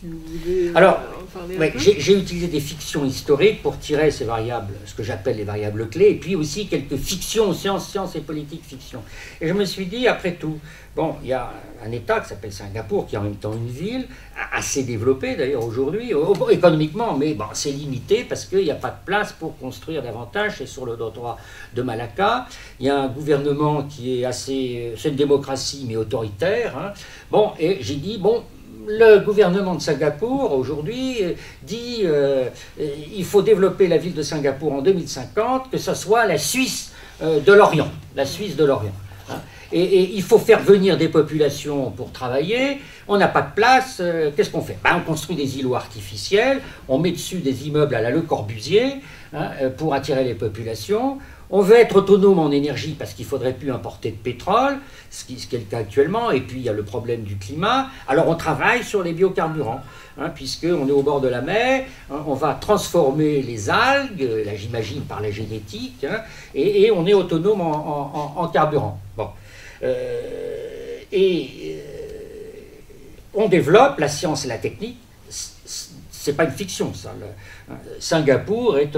Si vous voulez
alors,
en parler
ouais,
un peu.
J'ai utilisé des fictions historiques pour tirer ces variables, ce que j'appelle les variables clés, et puis aussi quelques fictions, sciences et politique fiction. Et je me suis dit, après tout, bon, il y a un État qui s'appelle Singapour, qui est en même temps une ville, assez développée d'ailleurs aujourd'hui, économiquement, mais bon, c'est limité parce qu'il n'y a pas de place pour construire davantage, c'est sur le droit de Malacca. Il y a un gouvernement qui est assez, c'est une démocratie mais autoritaire. Hein. Bon, et j'ai dit, bon, le gouvernement de Singapour, aujourd'hui, dit il faut développer la ville de Singapour en 2050, que ce soit la Suisse de l'Orient. La Suisse de l'Orient. Hein. Et il faut faire venir des populations pour travailler. On n'a pas de place. Qu'est-ce qu'on fait? On construit des îlots artificiels. On met dessus des immeubles à la Le Corbusier hein, pour attirer les populations. On veut être autonome en énergie parce qu'il ne faudrait plus importer de pétrole, ce qui est le cas actuellement, et puis il y a le problème du climat. Alors on travaille sur les biocarburants, hein, puisqu'on est au bord de la mer, hein, on va transformer les algues, là j'imagine par la génétique, hein, et on est autonome en carburant. Bon. On développe la science et la technique. C'est pas une fiction, ça. Singapour est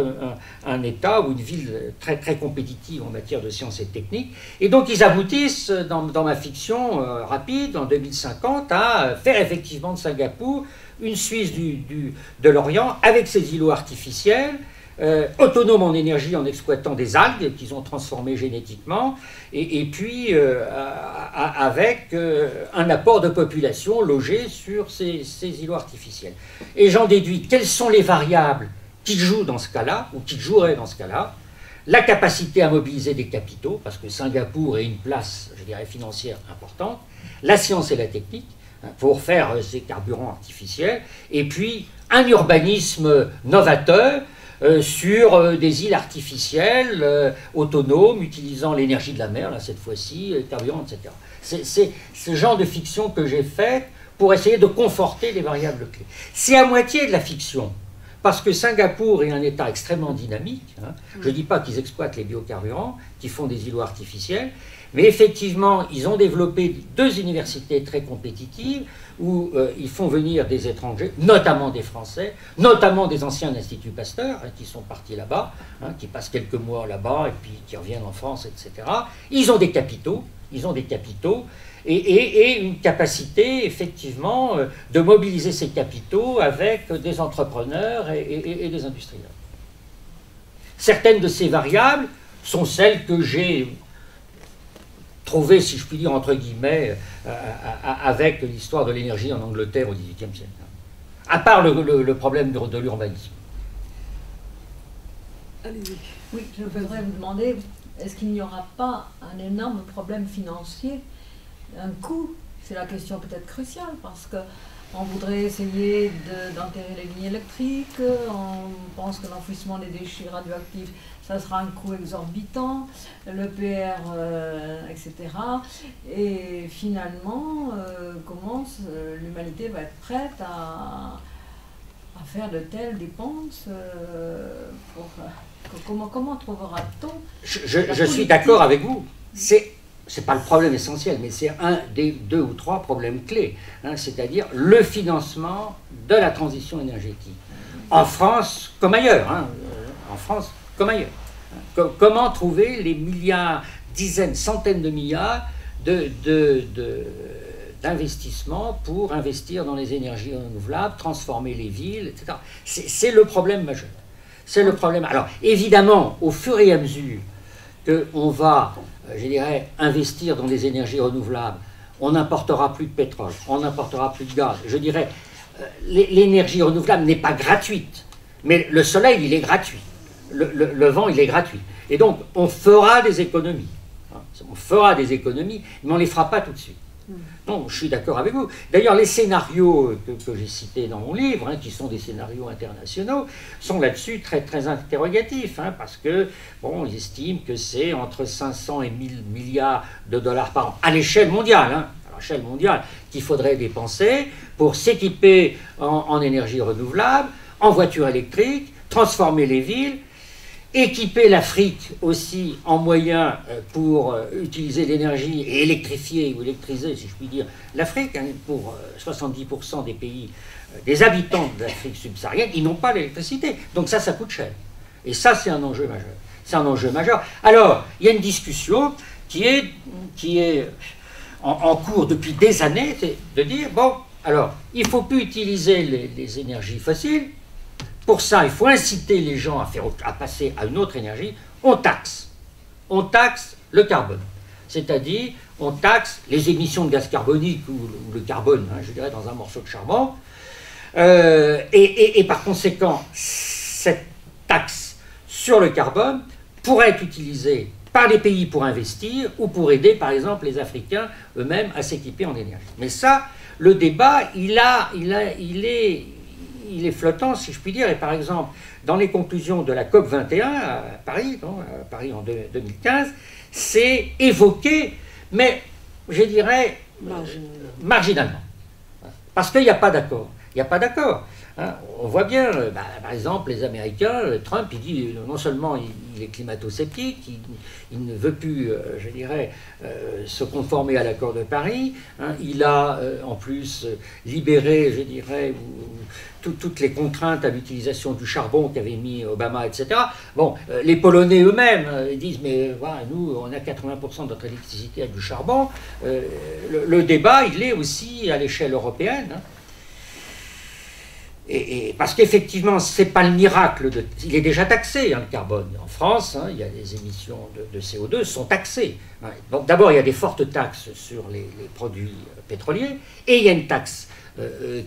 un État ou une ville très, très compétitive en matière de sciences et de techniques. Et donc, ils aboutissent, dans ma fiction rapide, en 2050, à faire effectivement de Singapour une Suisse de l'Orient avec ses îlots artificiels, autonome en énergie en exploitant des algues qu'ils ont transformées génétiquement, et puis avec un apport de population logée sur ces îlots artificiels. Et j'en déduis quelles sont les variables qui jouent dans ce cas-là, ou qui joueraient dans ce cas-là. La capacité à mobiliser des capitaux, parce que Singapour est une place, je dirais, financière importante, la science et la technique, pour faire ces carburants artificiels, et puis un urbanisme novateur, sur des îles artificielles autonomes, utilisant l'énergie de la mer, là, cette fois-ci, carburant, etc. C'est ce genre de fiction que j'ai fait pour essayer de conforter les variables clés. C'est à moitié de la fiction, parce que Singapour est un État extrêmement dynamique. Hein. Je ne dis pas qu'ils exploitent les biocarburants, qu'ils font des îlots artificiels, mais effectivement, ils ont développé 2 universités très compétitives où ils font venir des étrangers, notamment des Français, notamment des anciens de l'Institut Pasteur, hein, qui sont partis là-bas, hein, qui passent quelques mois là-bas et puis qui reviennent en France, etc. Ils ont des capitaux, et une capacité, effectivement, de mobiliser ces capitaux avec des entrepreneurs et des industriels. Certaines de ces variables sont celles que j'ai trouvé, si je puis dire, entre guillemets, avec l'histoire de l'énergie en Angleterre au XVIIIe siècle. À part le problème de l'urbanisme.
Allez-y.
Oui, je voudrais vous demander, est-ce qu'il n'y aura pas un énorme problème financier, un coût? C'est la question peut-être cruciale, parce qu'on voudrait essayer d'enterrer les lignes électriques, on pense que l'enfouissement des déchets radioactifs, ça sera un coût exorbitant, l'EPR, etc. Et finalement, comment l'humanité va être prête à faire de telles dépenses comment trouvera-t-on
Je suis d'accord avec vous. C'est pas le problème essentiel, mais c'est un des 2 ou 3 problèmes clés, hein, c'est-à-dire le financement de la transition énergétique. En France comme ailleurs, hein, en France comme ailleurs. Comment trouver les milliards, dizaines, centaines de milliards d'investissements pour investir dans les énergies renouvelables, transformer les villes, etc. C'est le problème majeur. C'est le problème. Alors, évidemment, au fur et à mesure qu'on va, je dirais, investir dans les énergies renouvelables, on n'importera plus de pétrole, on n'importera plus de gaz. Je dirais, l'énergie renouvelable n'est pas gratuite, mais le soleil, il est gratuit. Le vent, il est gratuit. Et donc, on fera des économies. On fera des économies, mais on ne les fera pas tout de suite. Non, je suis d'accord avec vous. D'ailleurs, les scénarios que j'ai cités dans mon livre, hein, qui sont des scénarios internationaux, sont là-dessus très, très interrogatifs, hein, parce que, bon, ils estiment que c'est entre 500 et 1000 milliards de dollars par an, à l'échelle mondiale, hein, qu'il faudrait dépenser pour s'équiper en énergie renouvelable, en voitures électriques, transformer les villes, équiper l'Afrique aussi en moyens pour utiliser l'énergie et électrifier ou électriser, si je puis dire, l'Afrique. Hein, pour 70% des pays, des habitants de l'Afrique subsaharienne, ils n'ont pas l'électricité. Donc ça coûte cher. Et ça, c'est un enjeu majeur. C'est un enjeu majeur. Alors, il y a une discussion qui est en cours depuis des années, c'est de dire, bon, alors, il ne faut plus utiliser les énergies fossiles. Pour ça, il faut inciter les gens à passer à une autre énergie. On taxe le carbone. C'est-à-dire, on taxe les émissions de gaz carbonique ou le carbone, hein, je dirais, dans un morceau de charbon. Et par conséquent, cette taxe sur le carbone pourrait être utilisée par les pays pour investir ou pour aider, par exemple, les Africains eux-mêmes à s'équiper en énergie. Mais ça, le débat, il est flottant, si je puis dire, et par exemple, dans les conclusions de la COP 21 à Paris, en 2015, c'est évoqué, mais je dirais marginalement. Parce qu'il n'y a pas d'accord. Il n'y a pas d'accord. Hein. On voit bien, par exemple, les Américains, Trump, il dit non seulement il est climato-sceptique, il ne veut plus, je dirais, se conformer à l'accord de Paris. Hein. Il a en plus libéré, je dirais, toutes les contraintes à l'utilisation du charbon qu'avait mis Obama, etc. Bon, les Polonais eux-mêmes, ils disent, mais voilà, nous, on a 80% de notre électricité avec du charbon. Le débat, il est aussi à l'échelle européenne. Hein. Et parce qu'effectivement, ce n'est pas le miracle, il est déjà taxé, hein, le carbone. En France, hein, il y a des émissions de CO2 sont taxées. Hein. Donc d'abord, il y a des fortes taxes sur les produits pétroliers, et il y a une taxe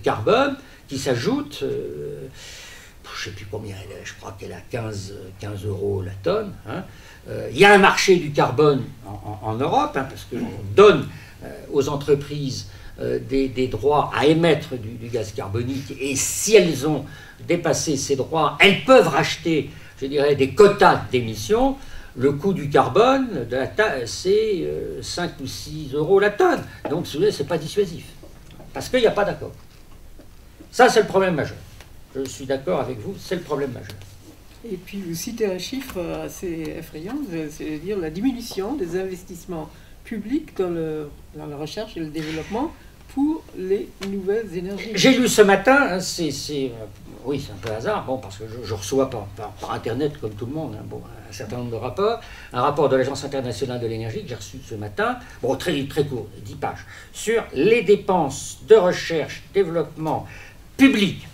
carbone qui s'ajoute, je ne sais plus combien elle est, je crois qu'elle est à 15 € la tonne. Hein. Il y a un marché du carbone en Europe, hein, parce qu'on donne aux entreprises des droits à émettre du gaz carbonique, et si elles ont dépassé ces droits, elles peuvent racheter, je dirais, des quotas d'émissions. Le coût du carbone, c'est 5 ou 6 € la tonne. Donc, ce n'est pas dissuasif, parce qu'il n'y a pas d'accord. Ça, c'est le problème majeur. Je suis d'accord avec vous, c'est le problème majeur.
Et puis, vous citez un chiffre assez effrayant, c'est-à-dire la diminution des investissements publics dans la recherche et le développement pour les nouvelles énergies.
J'ai lu ce matin, oui, c'est un peu hasard, bon, parce que je reçois par Internet, comme tout le monde, hein, bon, un certain nombre de rapports, un rapport de l'Agence internationale de l'énergie que j'ai reçu ce matin, bon, très, très court, 10 pages, sur les dépenses de recherche, développement public,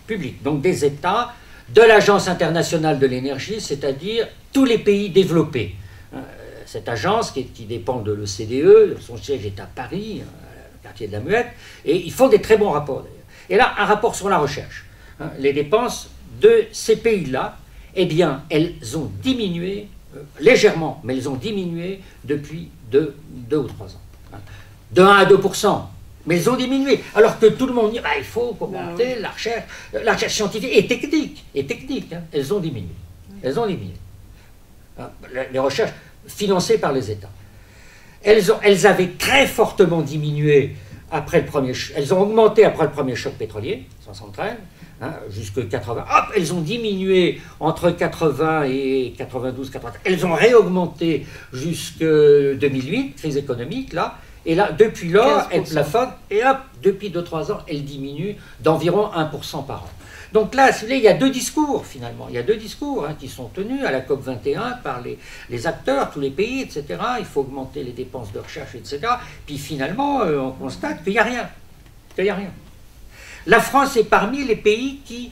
donc des États, de l'Agence internationale de l'énergie, c'est-à-dire tous les pays développés. Cette agence qui dépend de l'OCDE, son siège est à Paris, le quartier de la Muette, et ils font des très bons rapports d'ailleurs. Et là, un rapport sur la recherche. Hein, les dépenses de ces pays-là, eh bien, elles ont diminué légèrement, mais elles ont diminué depuis 2 ou 3 ans. Hein, de 1 à 2%. Mais elles ont diminué, alors que tout le monde dit il faut augmenter la recherche scientifique et technique. Hein, elles ont diminué. Hein, les recherches financées par les États. Elles avaient très fortement diminué après le premier choc. Elles ont augmenté après le premier choc pétrolier, 1973, hein, jusque 80. Hop, elles ont diminué entre 80 et 92, 80. Elles ont réaugmenté jusque 2008, crise économique, là. Et là, depuis lors, elles plafonnent. Et hop, depuis 2-3 ans, elles diminuent d'environ 1% par an. Donc là, si vous voulez, il y a deux discours, finalement. Il y a deux discours hein, qui sont tenus à la COP 21 par les acteurs, tous les pays, etc. Il faut augmenter les dépenses de recherche, etc. Puis finalement, on constate qu'il n'y a rien. Qu'il n'y a rien. La France est parmi les pays qui,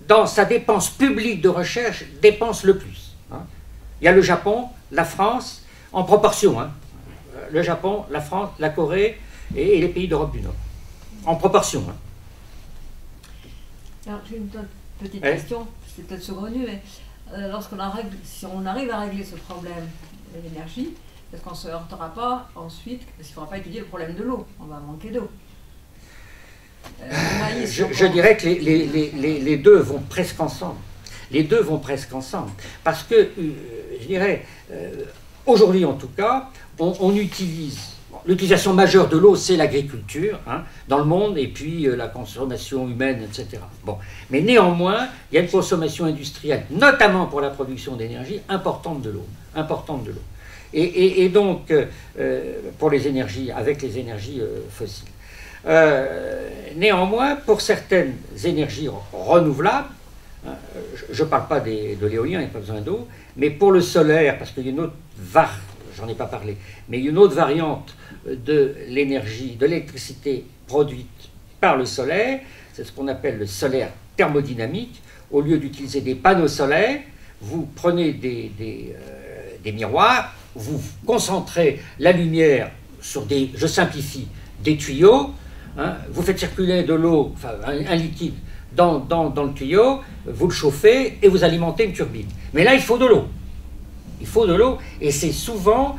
dans sa dépense publique de recherche, dépense le plus. Hein. Il y a le Japon, la France, en proportion. Hein. Le Japon, la France, la Corée et les pays d'Europe du Nord. En proportion. Hein.
Alors, j'ai une petite question, c'est peut-être saugrenu, mais si on arrive à régler ce problème de l'énergie, est-ce qu'on ne se heurtera pas ensuite, parce qu'il ne faudra pas étudier le problème de l'eau, on va manquer d'eau.
Je dirais que les deux vont presque ensemble. Les deux vont presque ensemble. Parce que, je dirais, aujourd'hui en tout cas, on utilise... L'utilisation majeure de l'eau, c'est l'agriculture, hein, dans le monde, et puis la consommation humaine, etc. Bon. Mais néanmoins, il y a une consommation industrielle, notamment pour la production d'énergie, importante de l'eau. Et donc, pour les énergies, avec les énergies fossiles. Néanmoins, pour certaines énergies renouvelables, hein, je ne parle pas de l'éolien, il n'y a pas besoin d'eau, mais pour le solaire, parce qu'il y a une autre j'en ai pas parlé, mais il y a une autre variante de l'énergie, de l'électricité produite par le solaire, c'est ce qu'on appelle le solaire thermodynamique. Au lieu d'utiliser des panneaux solaires, vous prenez des miroirs, vous concentrez la lumière sur je simplifie, des tuyaux, hein, vous faites circuler de l'eau, enfin un liquide, dans le tuyau, vous le chauffez et vous alimentez une turbine. Mais là, il faut de l'eau. Il faut de l'eau, et c'est souvent,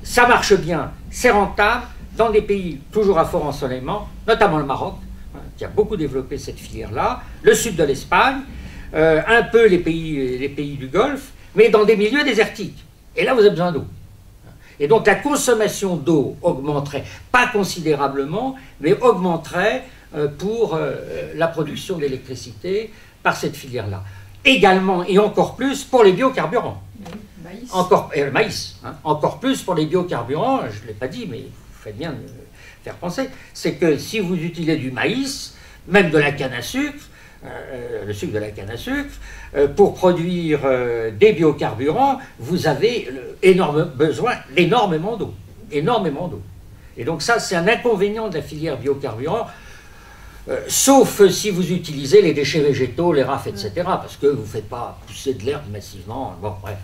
ça marche bien, c'est rentable, dans des pays toujours à fort ensoleillement, notamment le Maroc, hein, qui a beaucoup développé cette filière-là, le sud de l'Espagne, un peu les pays du Golfe, mais dans des milieux désertiques. Et là, vous avez besoin d'eau. Et donc la consommation d'eau augmenterait, pas considérablement, mais augmenterait pour la production d'électricité par cette filière-là. Également, et encore plus, pour les biocarburants. Le maïs, hein, encore plus pour les biocarburants, je ne l'ai pas dit, mais vous faites bien de me faire penser, c'est que si vous utilisez du maïs, même de la canne à sucre, le sucre de la canne à sucre, pour produire des biocarburants, vous avez besoin d'énormément d'eau. Énormément d'eau. Et donc ça, c'est un inconvénient de la filière biocarburant, sauf si vous utilisez les déchets végétaux, les rafs, etc., parce que vous ne faites pas pousser de l'herbe massivement. Bon, bref.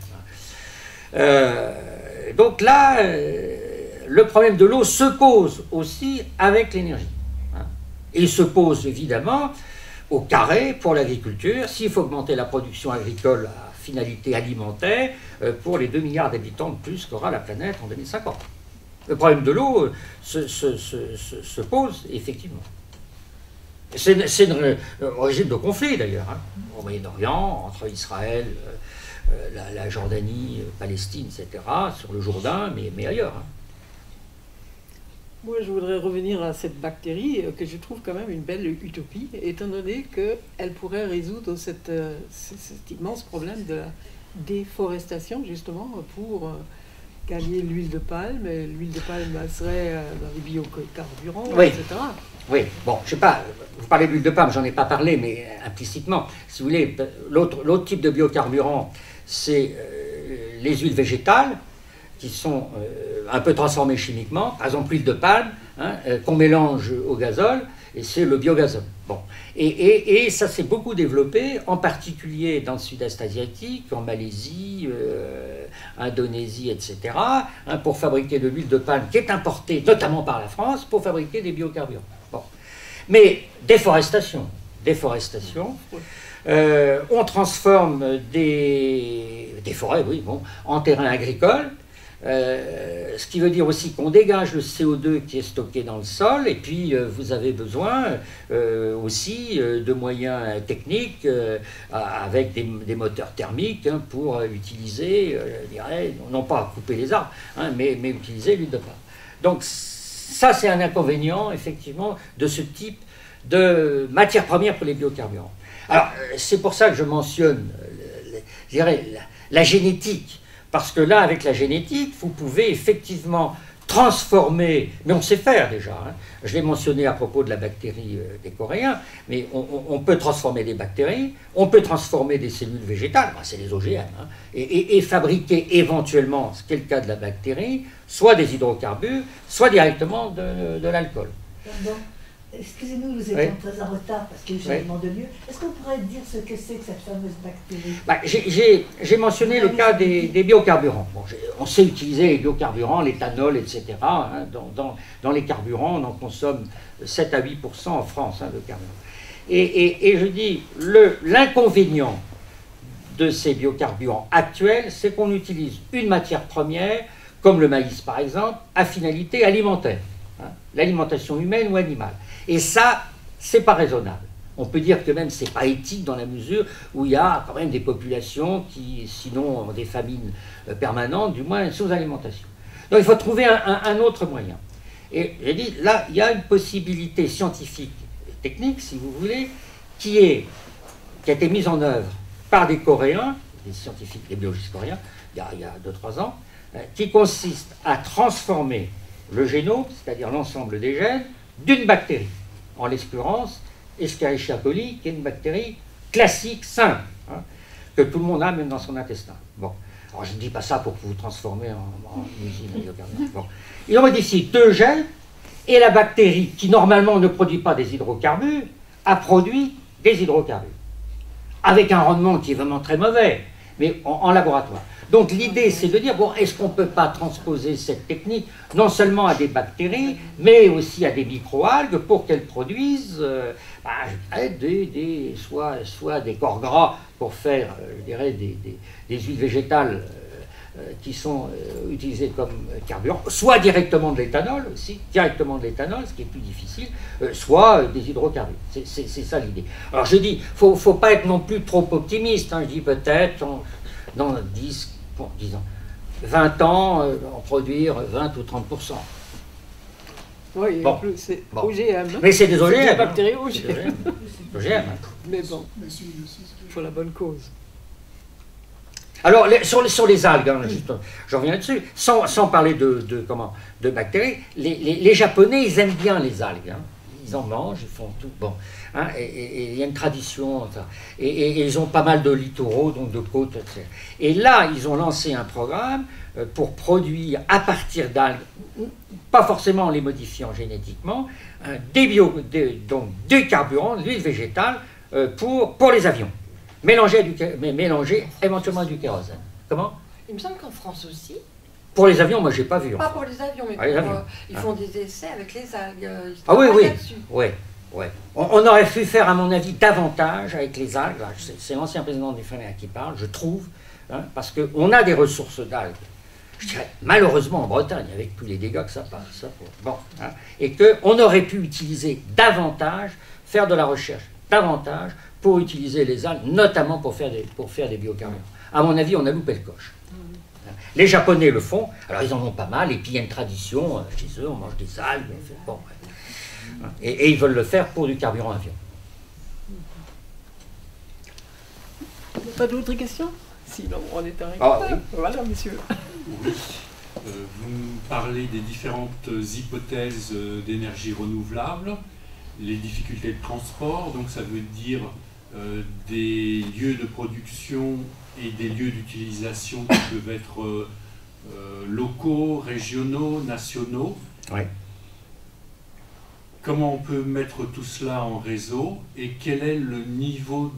Donc là, le problème de l'eau se pose aussi avec l'énergie. Hein. Et il se pose évidemment au carré pour l'agriculture, s'il faut augmenter la production agricole à finalité alimentaire pour les 2 milliards d'habitants de plus qu'aura la planète en 2050. Le problème de l'eau se pose effectivement. C'est une origine de conflit d'ailleurs, hein, au Moyen-Orient, entre Israël, la Jordanie, Palestine, etc., sur le Jourdain, mais ailleurs. Hein.
Moi, je voudrais revenir à cette bactérie que je trouve quand même une belle utopie, étant donné qu'elle pourrait résoudre cet immense problème de la déforestation, justement, pour gagner l'huile de palme. Et l'huile de palme serait dans les biocarburants,
oui.
etc.
Oui, bon, je sais pas, vous parlez d'huile de palme, j'en ai pas parlé, mais implicitement, si vous voulez, l'autre type de biocarburant, c'est les huiles végétales, qui sont un peu transformées chimiquement, par exemple l'huile de palme, hein, qu'on mélange au gazole, et c'est le biogazole. Bon. Et ça s'est beaucoup développé, en particulier dans le sud-est asiatique, en Malaisie, Indonésie, etc., hein, pour fabriquer de l'huile de palme qui est importée, notamment par la France, pour fabriquer des biocarburants. Bon. Mais déforestation. On transforme des forêts, oui, bon, en terrains agricoles, ce qui veut dire aussi qu'on dégage le CO2 qui est stocké dans le sol, et puis vous avez besoin aussi de moyens techniques avec des moteurs thermiques hein, pour utiliser, je dirais, non pas couper les arbres, hein, mais utiliser l'huile de palme. Donc ça c'est un inconvénient effectivement de ce type de matières premières pour les biocarburants. Alors, c'est pour ça que je mentionne, je dirais, la génétique, parce que là, avec la génétique, vous pouvez effectivement transformer, mais on sait faire déjà, hein. Je l'ai mentionné à propos de la bactérie des Coréens, mais on peut transformer des bactéries, on peut transformer des cellules végétales, c'est les OGM, hein, et fabriquer éventuellement, ce qui est le cas de la bactérie, soit des hydrocarbures, soit directement de l'alcool.
Pardon. Excusez-nous, nous étions très en retard parce qu'il y a eu changement de lieu. Est-ce qu'on pourrait dire ce que c'est que cette fameuse bactérie?
J'ai mentionné le cas des biocarburants. Bon, on sait utiliser les biocarburants, l'éthanol, etc. Hein, dans les carburants, on en consomme 7 à 8% en France, hein, de carburant. Et je dis, l'inconvénient de ces biocarburants actuels, c'est qu'on utilise une matière première, comme le maïs par exemple, à finalité alimentaire. Hein, l'alimentation humaine ou animale. Et ça, c'est pas raisonnable. On peut dire que même c'est pas éthique dans la mesure où il y a quand même des populations qui, sinon, ont des famines permanentes, du moins sous alimentation. Donc il faut trouver un autre moyen. Et j'ai dit, là, il y a une possibilité scientifique et technique, si vous voulez, qui a été mise en œuvre par des Coréens, des scientifiques, des biologistes coréens, il y a 2-3 ans, qui consiste à transformer le génome, c'est-à-dire l'ensemble des gènes, d'une bactérie, en l'occurrence Escherichia coli, qui est une bactérie classique, simple, hein, que tout le monde a même dans son intestin. Bon, alors je ne dis pas ça pour vous transformer en usine à biocarburants. Bon. Ils ont modifié 2 gènes, et la bactérie, qui normalement ne produit pas des hydrocarbures, a produit des hydrocarbures, avec un rendement qui est vraiment très mauvais, mais en laboratoire. Donc l'idée, c'est de dire, bon, est-ce qu'on ne peut pas transposer cette technique non seulement à des bactéries, mais aussi à des microalgues pour qu'elles produisent soit des corps gras pour faire, je dirais, des huiles végétales qui sont utilisées comme carburant, soit directement de l'éthanol aussi, directement de l'éthanol, ce qui est plus difficile, soit des hydrocarbures. C'est ça l'idée. Alors je dis, il ne faut pas être non plus trop optimiste, hein, je dis peut-être dans 10, bon, disons, 20 ans, en produire 20 ou 30%.
Oui, bon. En plus, c'est OGM.
Mais c'est des OGM.
C'est des bactéries OGM.
OGM.
Mais bon, pour la bonne cause.
Alors, sur les algues, hein, je reviens là-dessus, sans parler de bactéries, les Japonais, ils aiment bien les algues. Hein. Ils en mangent, ils font tout. Bon, hein, et il y a une tradition. Et ils ont pas mal de littoraux, donc de côtes, etc. Et là, ils ont lancé un programme pour produire à partir d'algues, pas forcément en les modifiant génétiquement, donc des carburants, de l'huile végétale, pour les avions. Mélanger éventuellement à du kérosène. Comment?
Il me semble qu'en France aussi.
Pour les avions, moi, j'ai pas vu.
Pas pour les avions, mais ils font des essais avec les algues.
Ah oui, oui. Oui. On aurait pu faire, à mon avis, davantage avec les algues. C'est l'ancien président du FNR qui parle, je trouve, hein, parce qu'on a des ressources d'algues. Je dirais, malheureusement, en Bretagne, avec tous les dégâts que ça passe. Bon, hein, et qu'on aurait pu utiliser davantage, faire de la recherche davantage, pour utiliser les algues, notamment pour faire des biocarburants. À mon avis, on a loupé le coche. Les Japonais le font, alors ils en ont pas mal, et puis il y a une tradition, chez eux, on mange des algues, bon, et ils veulent le faire pour du carburant avion.
Pas d'autres questions? Sinon, on est arrêté.
Ah, oui.
Voilà, monsieur.
Oui. Vous nous parlez des différentes hypothèses d'énergie renouvelable, les difficultés de transport, donc ça veut dire des lieux de production et des lieux d'utilisation qui peuvent être locaux, régionaux, nationaux.
Oui.
Comment on peut mettre tout cela en réseau et quel est le niveau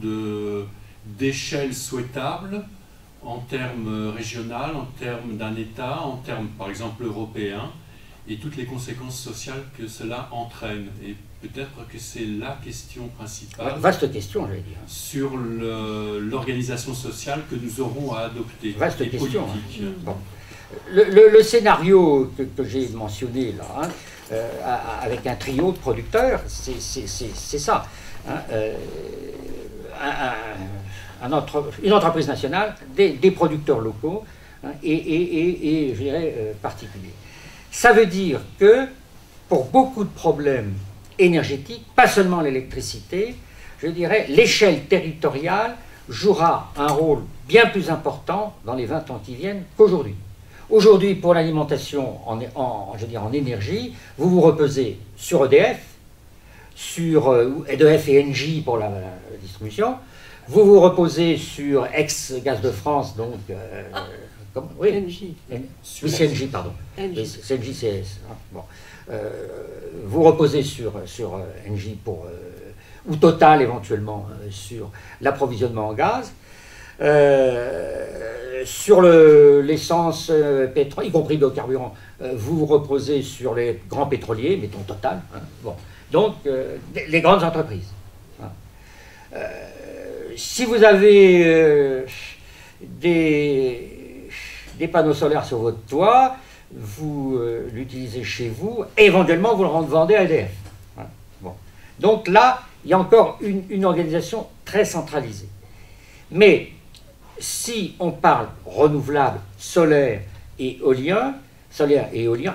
d'échelle souhaitable en termes régional, en termes d'un État, en termes par exemple européens, et toutes les conséquences sociales que cela entraîne. Et peut-être que c'est la question principale.
Vaste question, j'allais dire.
Sur l'organisation sociale que nous aurons à adopter.
Vaste question. Hein. Bon. Le scénario que j'ai mentionné là, hein, avec un trio de producteurs, c'est ça. Hein, une entreprise nationale, des producteurs locaux, hein, et je dirais particuliers. Ça veut dire que pour beaucoup de problèmes énergétique, pas seulement l'électricité, je dirais l'échelle territoriale jouera un rôle bien plus important dans les 20 ans qui viennent qu'aujourd'hui. Aujourd'hui, pour l'alimentation je veux dire, en énergie, vous vous reposez sur EDF, sur EDF et Engie pour la distribution, vous vous reposez sur ex-Gaz de France, donc... oui,
Engie.
Oui, c'est Engie, pardon. C'est Engie, c'est... Bon. Vous reposez sur Engie pour... ou Total éventuellement sur l'approvisionnement en gaz. Sur l'essence, pétrole, y compris biocarburant, vous vous reposez sur les grands pétroliers, mettons Total. Hein, bon. Donc, les grandes entreprises. Hein. Si vous avez des panneaux solaires sur votre toit, vous l'utilisez chez vous, et éventuellement vous le vendez à EDF. Hein. Bon. Donc là, il y a encore une organisation très centralisée. Mais si on parle renouvelable, solaire et éolien,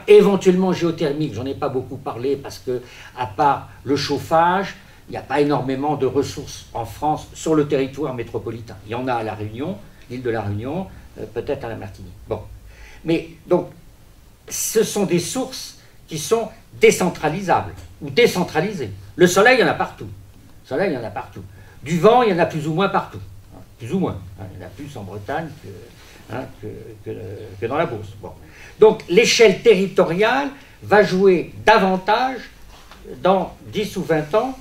éventuellement géothermique, j'en ai pas beaucoup parlé parce que, à part le chauffage, il n'y a pas énormément de ressources en France sur le territoire métropolitain. Il y en a à La Réunion, l'île de La Réunion, peut-être à la Martinique. Bon. Mais donc, ce sont des sources qui sont décentralisables ou décentralisées. Le soleil, il y en a partout. Le soleil, il y en a partout. Du vent, il y en a plus ou moins partout. Plus ou moins. Il y en a plus en Bretagne que dans la Beauce. Bon. Donc l'échelle territoriale va jouer davantage dans 10 ou 20 ans.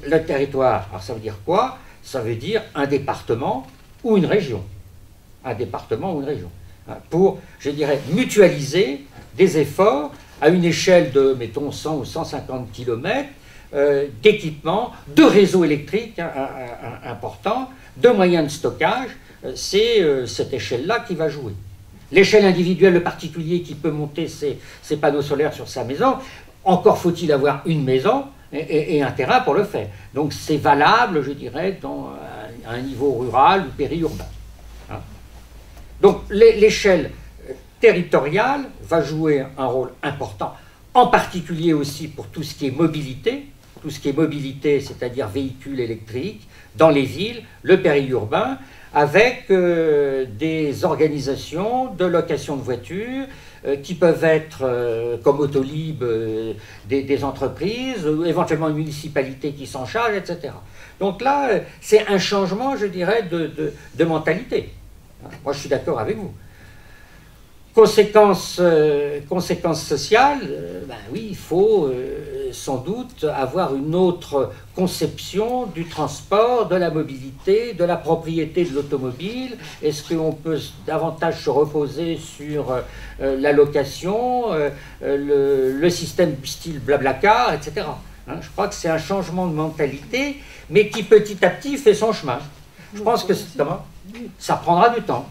Le territoire, alors ça veut dire quoi? Ça veut dire un département ou une région. Un département ou une région. Pour, je dirais, mutualiser des efforts à une échelle de, mettons, 100 ou 150 km d'équipement, de réseaux électriques importants, de moyens de stockage, c'est cette échelle-là qui va jouer. L'échelle individuelle, le particulier qui peut monter ses panneaux solaires sur sa maison, encore faut-il avoir une maison et un terrain pour le faire. Donc c'est valable, je dirais, dans un niveau rural ou périurbain. Hein. Donc l'échelle territoriale va jouer un rôle important, en particulier aussi pour tout ce qui est mobilité, c'est-à-dire véhicules électriques, dans les villes, le périurbain, avec des organisations de location de voitures qui peuvent être, comme Autolib, des entreprises, éventuellement une municipalité qui s'en charge, etc. Donc là, c'est un changement, je dirais, de mentalité. Moi, je suis d'accord avec vous. Conséquences sociales, ben oui, il faut sans doute avoir une autre conception du transport, de la mobilité, de la propriété de l'automobile. Est-ce qu'on peut davantage se reposer sur la location, le système style Blablacar, etc. Hein, je crois que c'est un changement de mentalité, mais qui petit à petit fait son chemin. Je pense que ça prendra du temps.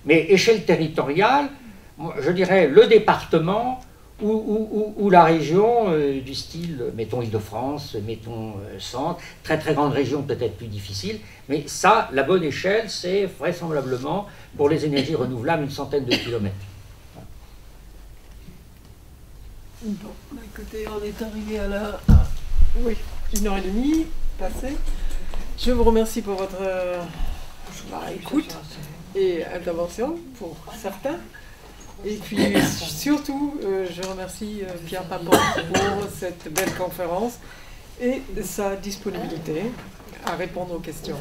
Mais échelle territoriale, je dirais le département ou la région du style, mettons Île-de-France, mettons Centre, très très grande région peut-être plus difficile, mais ça, la bonne échelle, c'est vraisemblablement pour les énergies renouvelables une centaine de kilomètres.
Bon, écoutez, on est arrivé à la... Oui, 1h30 passée. Je vous remercie pour votre écoute et intervention pour certains. Et puis surtout, je remercie Pierre Papon pour cette belle conférence et sa disponibilité à répondre aux questions.